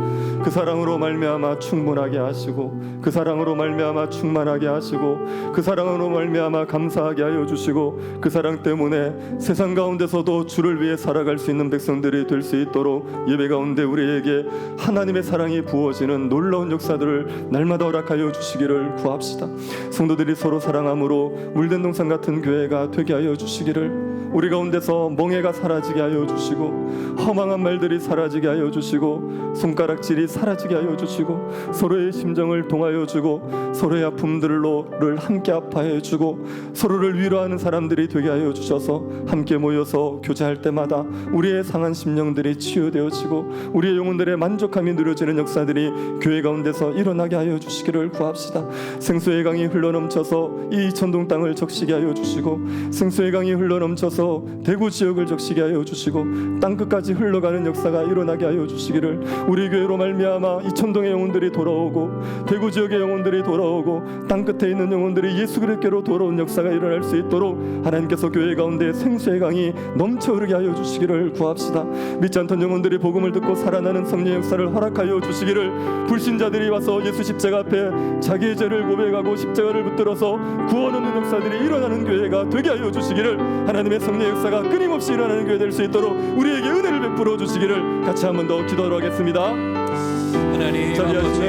그 사랑으로 말미암아 충분하게 하시고 그 사랑으로 말미암아 충만하게 하시고 그 사랑으로 말미암아 감사하게 하여 주시고 그 사랑 때문에 세상 가운데서도 주를 위해 살아갈 수 있는 백성들이 될 수 있도록 예배 가운데 우리에게 하나님의 사랑이 부어지는 놀라운 역사들을 날마다 허락하여 주시기를 구합시다. 성도들이 서로 사랑함으로 물된 동산 같은 교회가 되게 하여 주시기를, 우리 가운데서 멍해가 사라지게 하여 주시고 허망한 말들이 사라지게 하여 주시고 손가락질이 사라지게 하여 주시고 서로의 심정을 동하여 주고 서로의 아픔들로를 함께 아파해 주고 서로를 위로하는 사람들이 되게 하여 주셔서 함께 모여서 교제할 때마다 우리의 상한 심령들이 치유되어지고 우리의 영혼들의 만족함이 누려지는 역사들이 교회 가운데서 일어나게 하여 주시기를 구합시다. 생수의 강이 흘러넘쳐서 이 전동 땅을 적시게 하여 주시고 생수의 강이 흘러넘쳐서 통해서 대구 지역을 적시게 하여 주시고 땅끝까지 흘러가는 역사가 일어나게 하여 주시기를, 우리 교회로 말미암아 이천동의 영혼들이 돌아오고 대구 지역의 영혼들이 돌아오고 땅끝에 있는 영혼들이 예수 그리스도께로 돌아온 역사가 일어날 수 있도록 하나님께서 교회 가운데 생수의 강이 넘쳐 흐르게 하여 주시기를 구합시다. 믿지 않던 영혼들이 복음을 듣고 살아나는 성령의 역사를 허락하여 주시기를, 불신자들이 와서 예수 십자가 앞에 자기의 죄를 고백하고 십자가를 붙들어서 구원 얻는 역사들이 일어나는 교회가 되게 하여 주시기를, 하나님의 성령의 역사가 끊임없이 일어나는 교회 될 수 있도록 우리에게 은혜를 베풀어 주시기를 같이 한 번 더 기도하도록 하겠습니다. 하나님 아버지,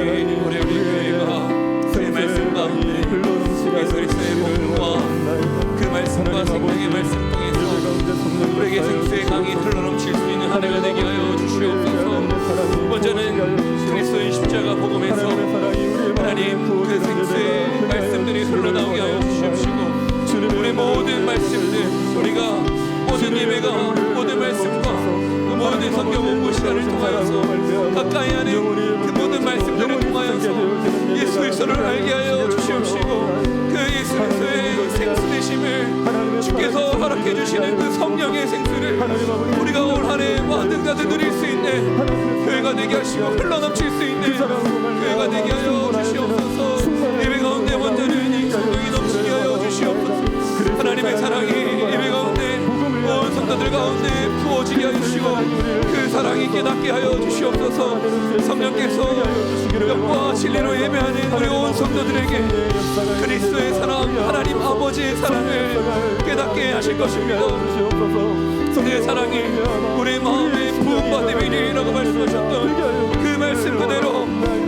우리 교회가 그 말씀 가운데 예수 그리스도의 복음과 그 말씀과 생명의 말씀 통해서 우리에게 생수의 강이 흘러넘칠 수 있는 한 해가 되게 하여 주시옵소서. 먼저는 그리스도의 십자가 복음에서 하나님 그 생수의 말씀들이 흘러나오게 하여 주시옵시고, 우리 모든 말씀들, 우리가 모든 예배가 모든 말씀과 그 모든 성경 공부 시간을 통하여서 가까이 하는 그 모든 말씀들을 통하여서 예수 그리스도를 알게 하여 주시옵시고, 그 예수 그리스도의 생수 되심을 주께서 허락해 주시는 그 성령의 생수를 우리가 올 한 해 만등자들 누릴 수 있는 교회가 되게 하시고 흘러넘칠 수 있는 교회가 되게 하여 주시옵소서. 예배 가운데 먼저는 이 성령이 넘치게 하여 주시옵소서. 하나님의 사랑이 예배 가운데 온 성도들 가운데 부어지게 하여 주시고 그 사랑이 깨닫게 하여 주시옵소서. 성령께서 영과 진리로 예배하는 우리 온 성도들에게 그리스도의 사랑, 하나님 아버지의 사랑을 깨닫게 하실 것입니다. 그 사랑이 우리 마음에 부음받음이라고 말씀하셨던 그 말씀 그대로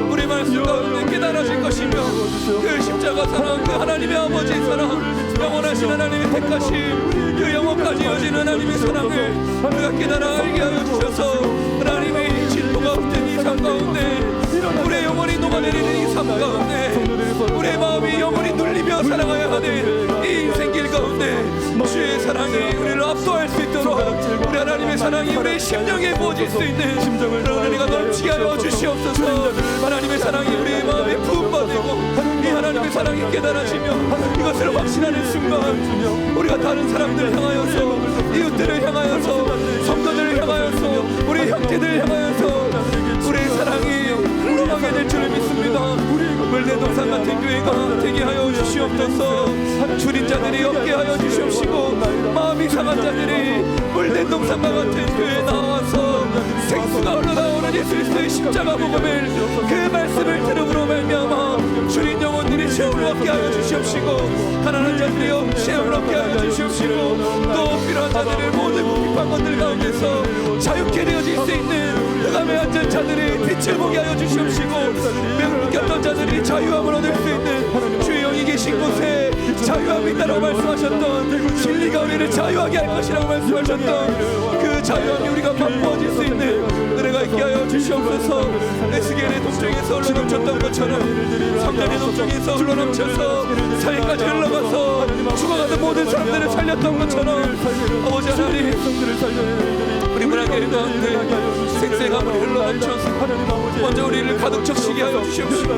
우리 말씀 가운데 깨달아질 것이며, 그 십자가 사랑, 그 하나님의 아버지의 사랑, 영원하신 하나님의 택하심, 그 영원까지 이어지는 하나님의 사랑을 우리가 깨달아 알게 하여 주셔서 하나님의 진토가 없는 이 삶 가운데, 우리의 영혼이 녹아내리는 이 삶 가운데, 우리의 마음이 영혼이 눌리며 살아가야 하는 이 인생길 가운데 주의 사랑이 우리를 압도할 수 있도록, 우리 하나님의 사랑이 우리의 심령에 부어질 수 있는 그런 은혜가 넘치게 하여 주시옵소서. 하나님의 사랑이 우리의 마음에 부음받고 이 하나님의 사랑이 깨달아지며 이것을 확신하는 순간, 우리가 다른 사람들을 향하여서, 이웃들을 향하여서, 성도들을 향하여서, 우리 형제들을 향하여서 우리의 사랑이 흘러가게 될 줄을 믿습니다. 물대동산 같은 교회가 되게 하여 주시옵소서. 줄인 자들이 없게 하여 주시옵시고, 마음이 상한 자들이 물대동산과 같은 교회에 나와서 생수가 흘러나오는 예수 그리스도의 십자가 복음을, 그 말씀을 들음으로 말미암아 줄인 영혼들이 체험을 얻게 하여 주시옵시고, 가난한 자들이 체험을 얻게 하여 주시옵시고, 또 필요한 자들을 모든 궁핍한 것들 가운데서 자유케 되어질 수 있는 흑암에 앉은 자들이 빛을 보게 하여 주시옵시고, 묶였던 자들이 자유함을 얻을 수 있는 주의 영이 계신 곳에 자유함이 있다라고 말씀하셨던, 진리가 우리를 자유하게 할 것이라고 말씀하셨던 그 자유함이 우리가 맛보아질 수 있는 은혜가 있게 하여 주시옵소서. 에스겔의 동정에서 흘러넘쳤던 것처럼, 성전의 동정에서 흘러넘쳐서 사회까지 흘러가서 죽어가는 모든 사람들을 살렸던 것처럼, 아버지 하나님, 우리 문화교회 가운데 생수의 강물이 흘러넘쳐서 먼저 우리를 가득 적시게 하여 주시옵시고,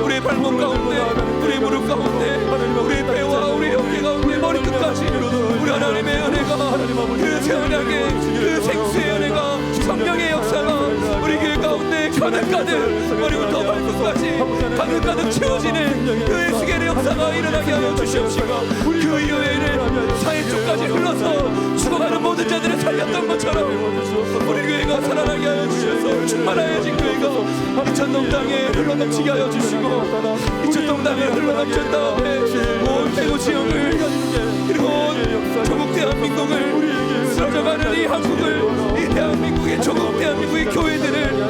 우리의 발목 가운데, 우리의 무릎 가운데, 우리의 배와 우리의 어깨 가운데 머리끝까지 우리 하나님의 은혜가, 그 새언약의 그 생수의 은혜가, 성령의 역사가 우리 교회 가운데 가득가득 머리부터 발끝까지 가득가득 채워지는 그 에스겔의 역사가 일어나게 하여 주시옵시고, 그 이후에는 사해 쪽까지 흘러서 죽어가는 모든 자들을 살렸던 것처럼 우리 교회가 살아나게 하여 주셔서 충만하여진 교회가 이천동 땅에 흘러넘치게 하여 주시고, 이천동 땅에 흘러넘친 다음에 온 대구 지역을, 그리고 온 조국 대한민국을, 쓰러져가는 이 한국을, 이 대한민국의 조국 대한민국의 교회들을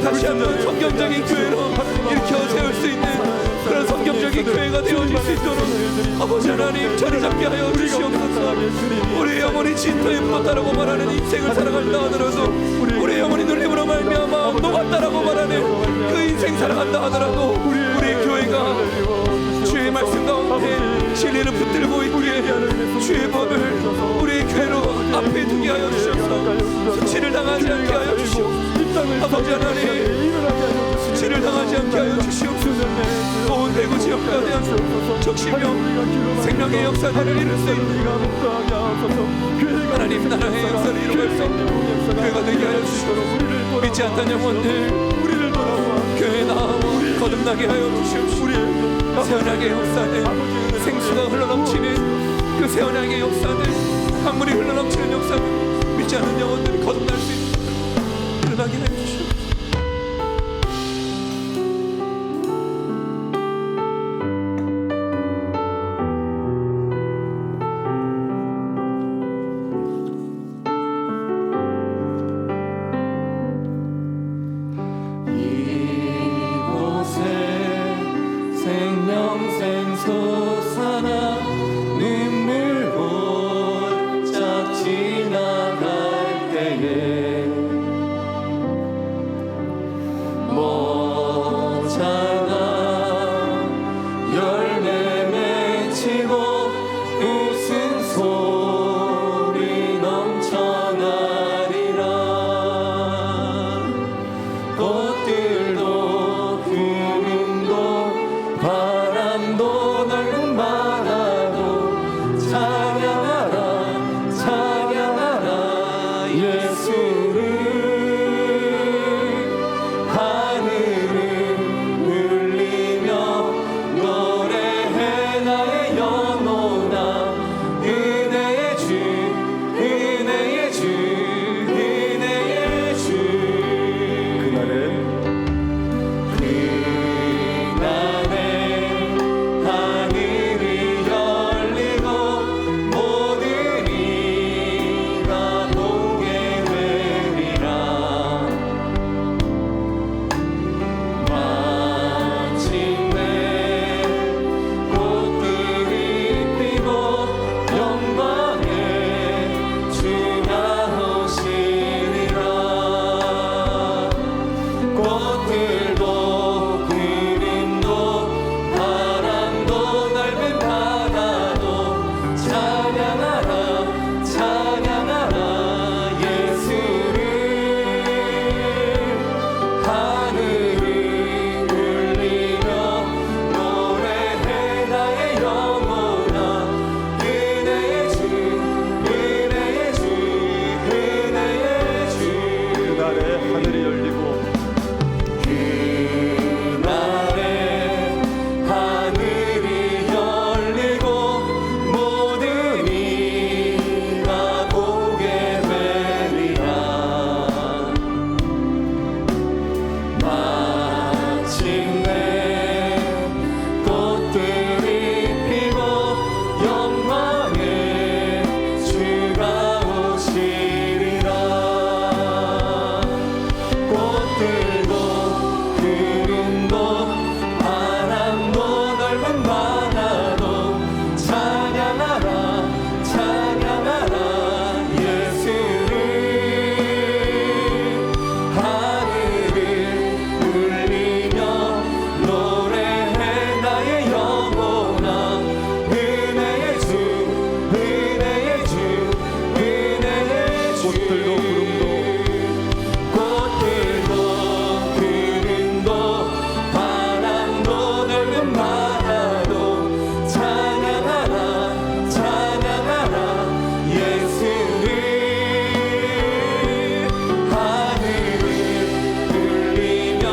다시 한번 성경적인 교회로 일으켜 세울 수 있는 그런 성경적인 교회가 되어질 수 있도록 아버지 하나님 자리 잡게 하여 주시옵소서. 우리의 영혼이 진토에 묻었다라고 말하는 인생을 살아간다 하더라도, 우리의 영혼이 눌림으로 말미암아 녹았다라고 말하는 그 인생 살아간다 하더라도, 우리의 교회가 주의 말씀 가운데 진리를 붙들고 있기에 주의 법을 우리의 교회로 앞에 두게 하여 주시옵소서. 수치를 당하지 않게 하여 주시옵소서. 아버지 하나님, 수치를 당하지 않게 하여 주시옵소서. 온 대구 지역 가운데 적시며 생명의 역사들을 이룰 수 있는 하나님 나라의 역사를 이루갈 수 있는 교회가 되게 하여 주시옵소서. 믿지 않던 영혼들 교회에 나와 거듭나게 하여 주시옵소서. 새언약의 역사들, 생수가 흘러넘치는 그 새언약의 역사들, 강물이 흘러넘치는 역사들, 믿지 않는 영혼들이 거듭날 수 있는 일어나게 하여 주시옵소서. 생명생 솟아나 눈물 홀짝 지나갈 때에 모자가 열매 맺히고 웃음소리 넘쳐나리라. 꽃들도 구름도 바람도 넓은 바다도 찬양하라 찬양하라 예수를. 하늘을 울리며 노래해 나의 영혼아. 은혜의 주 은혜의 주 은혜의 주. 그날에 하늘이 열리고 모든 이가 보게 되리라. 마침내 꽃들이 피고 영광의 주가 오시리라. 꽃들도 구름도 바람도 넓은 바다도 찬양하라 찬양하라 예수를. 하늘을 울리며 노래해 나의 영혼아. 은혜의 주 은혜의 주 은혜의 주. 그날에 하늘이 열리고 그날에 하늘이 열리고 모든 이가 보게 되리라. 마침내 꽃들이 피고 영광의 주가 오시리라. 꽃들도 구름도 바람도 넓은 바다도 찬양하라 찬양하라 예수를. 하늘을 울리며 노래해 나의 영혼아. 은혜의 주 은혜의 주 은혜의 주. 꽃들도 구름도 꽃들도 구름도 바람도 넓은 바다도 찬양하라 찬양하라 예수를. 하늘을 울리며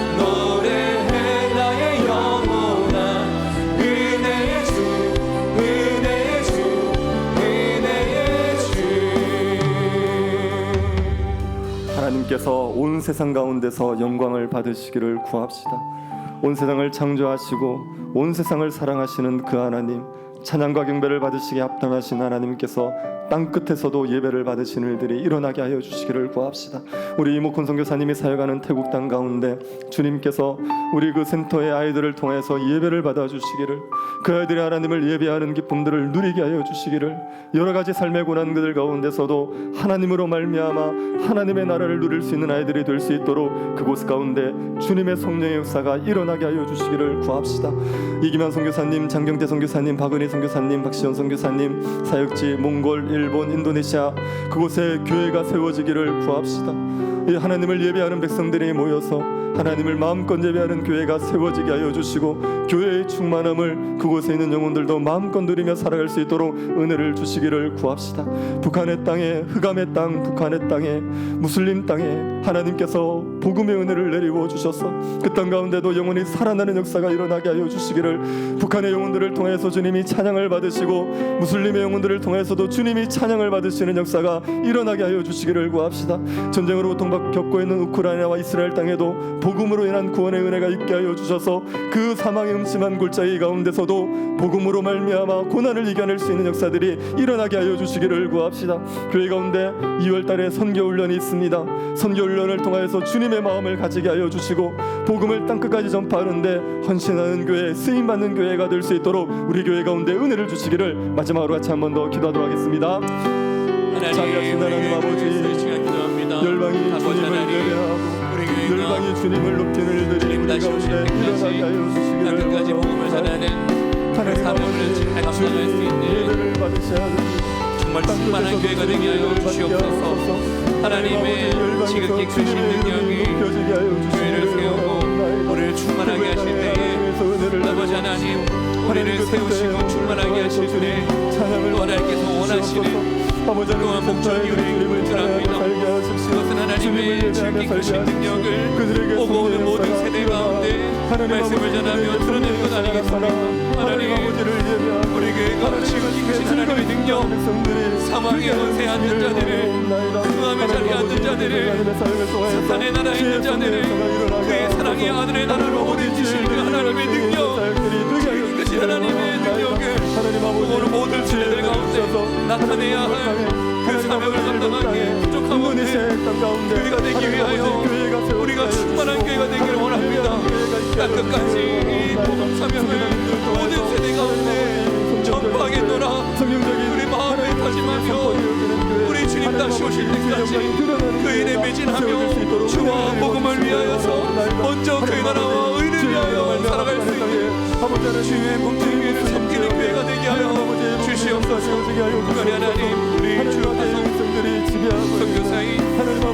노래해 나의 영혼아. 은혜의 주 은혜의 주 은혜의 주. 하나님께서 온 세상 가운데서 영광을 받으시기를 구합시다. 온 세상을 창조하시고 온 세상을 사랑하시는 그 하나님, 찬양과 경배를 받으시기에 합당하신 하나님께서 땅끝에서도 예배를 받으시는 일들이 일어나게 하여 주시기를 구합시다. 우리 이목훈 선교사님이 사역하는 태국 땅 가운데 주님께서 우리 그 센터의 아이들을 통해서 예배를 받아 주시기를, 그 아이들이 하나님을 예배하는 기쁨들을 누리게 하여 주시기를, 여러 가지 삶의 고난 그들 가운데서도 하나님으로 말미암아 하나님의 나라를 누릴 수 있는 아이들이 될 수 있도록 그곳 가운데 주님의 성령의 역사가 일어나게 하여 주시기를 구합시다. 이기만 선교사님, 장경태 선교사님, 박은희 선교사님, 박시원 선교사님, 사역지 몽골 일본, 인도네시아 그곳에 교회가 세워지기를 구합시다. 이 하나님을 예배하는 백성들이 모여서 하나님을 마음껏 예배하는 교회가 세워지게 하여 주시고 교회의 충만함을 그곳에 있는 영혼들도 마음껏 누리며 살아갈 수 있도록 은혜를 주시기를 구합시다. 북한의 땅에, 흑암의 땅, 북한의 땅에, 무슬림 땅에 하나님께서 복음의 은혜를 내리워 주셔서 그 땅 가운데도 영혼이 살아나는 역사가 일어나게 하여 주시기를, 북한의 영혼들을 통해서 주님이 찬양을 받으시고 무슬림의 영혼들을 통해서도 주님이 찬양을 받으시는 역사가 일어나게 하여 주시기를 구합시다. 전쟁으로 고통 겪고 있는 우크라이나와 이스라엘 땅에도 복음으로 인한 구원의 은혜가 있게 하여 주셔서 그 사망의 음침한 골짜기 가운데서도 복음으로 말미암아 고난을 이겨낼 수 있는 역사들이 일어나게 하여 주시기를 구합시다. 교회 가운데 2월달에 선교훈련이 있습니다. 선교훈련을 통하여서 주님의 마음을 가지게 하여 주시고 복음을 땅끝까지 전파하는데 헌신하는 교회, 쓰임받는 교회가 될 수 있도록 우리 교회 가운데 은혜를 주시기를 마지막으로 같이 한 번 더 기도하도록 하겠습니다. 자비하신 하나님 아버지, 열방이 주님을 예배하고 열방이 주님을 높이는 일들이 우리 가운데 일어나게 하여 주시기를 끝까지 복음을 전하는 하나님 사명을 잘 감당할 수 있는 예배를 받으셔야 합니다. 정말 충만한 교회가 되게 하여 주시옵소서. 하나님의 지극히 크신 능력이 교회를 세우고 우리를 충만하게 하실 때에 아버지 하나님, 우리를 세우시고 충만하게 하실 때 또 하나님께서 원하시는 또한 목적이 우리에게 분출합니다. 그것은 하나님의 지극히 크신 능력을 오고 오는 모든 세대 가운데 말씀을 전하며 드러내는 것 아니겠습니까? 하나님, 우리 교회가 지극히 크신 하나님의 능력, 사망의 권세에 앉은 자들을, 흑암의 자리에 앉은 자들을, 사탄의 나라에 있는 자들을 그의 사랑의 아들의 나라로 오내주실 그 하나님의 능력, 지극히 크신 하나님의 능력을 오늘 모든 세대들 가운데 나타내야 할 그 사명을 감당하기에 부족한 원에 교회가 되기 위하여 우리가 충만한 교회가 되기를 원합니다. 땅끝까지 이 복음 사명을 모든 세대 가운데 전파하겠노라. 우리 마음에 다짐하며 우리 주님 다시 오실 때까지 그 일에 매진하며 주와 복음을 위하여서 먼저 그의 나라와 의를 위하여 살아갈 수 있는 주의 몸뚱이를 섬기는 교회가 되게 하여 주시옵소서. 그러니 하나님, 우리 주 화성 선교사인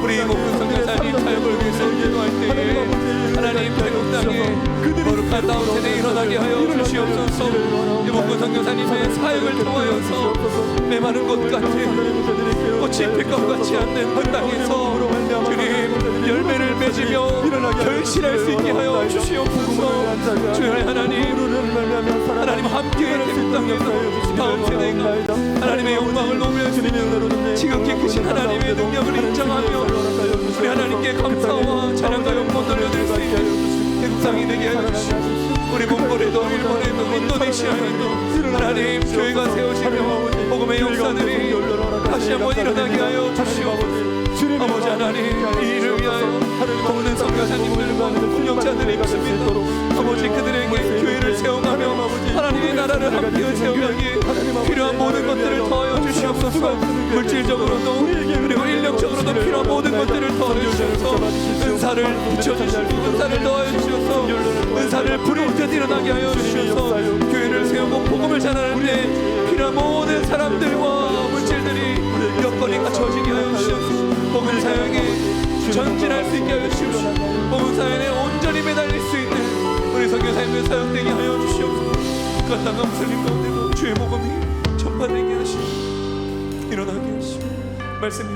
우리 목금 선교사님 사역을 위해서 기도할 때에 하나님 태국 땅에 거룩한 다음 세대에 일어나게 하여 주시옵소서. 이 목금 선교사님의 사역을 통하여서 메마른 것 같은 꽃이 필 것 같지 않는 그 땅에서 주님 열매를 맺으며 결실할 수 있게 하여 주시옵소서. 주의 하나님 함께 태국 땅에서 다음 세대가 하나님의 영광을 높여 지극히 크신 하나님의 능력을 인정하며 우리 하나님께 감사와 찬양과 영광 돌려드릴 수 있는 태국 땅이 되게 하여 주시옵소서. 우리 몽골에도 일본에도 인도네시아에도 하나님 교회가 세우시며 복음의 역사들이 다시 한번 일어나게 하여 주시옵소서. 아버지 하나님, 이 일을 위하여 돕는 선교사님들과 운영자들이 있습니다. 아버지, 그들에게 교회를 세워가며 하나님의 나라를 함께 세워가기에 필요한 모든 것들을 더하여 주시옵소서. 물질적으로도 그리고 인력적으로도 필요한 모든 것들을 더하여 주셔서 은사를 붙여주시고 은사를 더하여 주셔서 은사를 부리듯 일어나게 하여 주셔서 교회를 세우고 복음을 전하는데 필요한 모든 사람들과 물질들이 여건이 갖춰지게 하여 주셔서 복음 사역에 전진할 수 있게 하여 주시옵소서. 복음 사역에 온전히 매달릴 수 있는 우리 선교사님들 사역되게 하여 주시옵소서. 그 땅과 무슬림 가운데도 주의 복음이 전파되게 하시고 일어나게 하시고 말씀이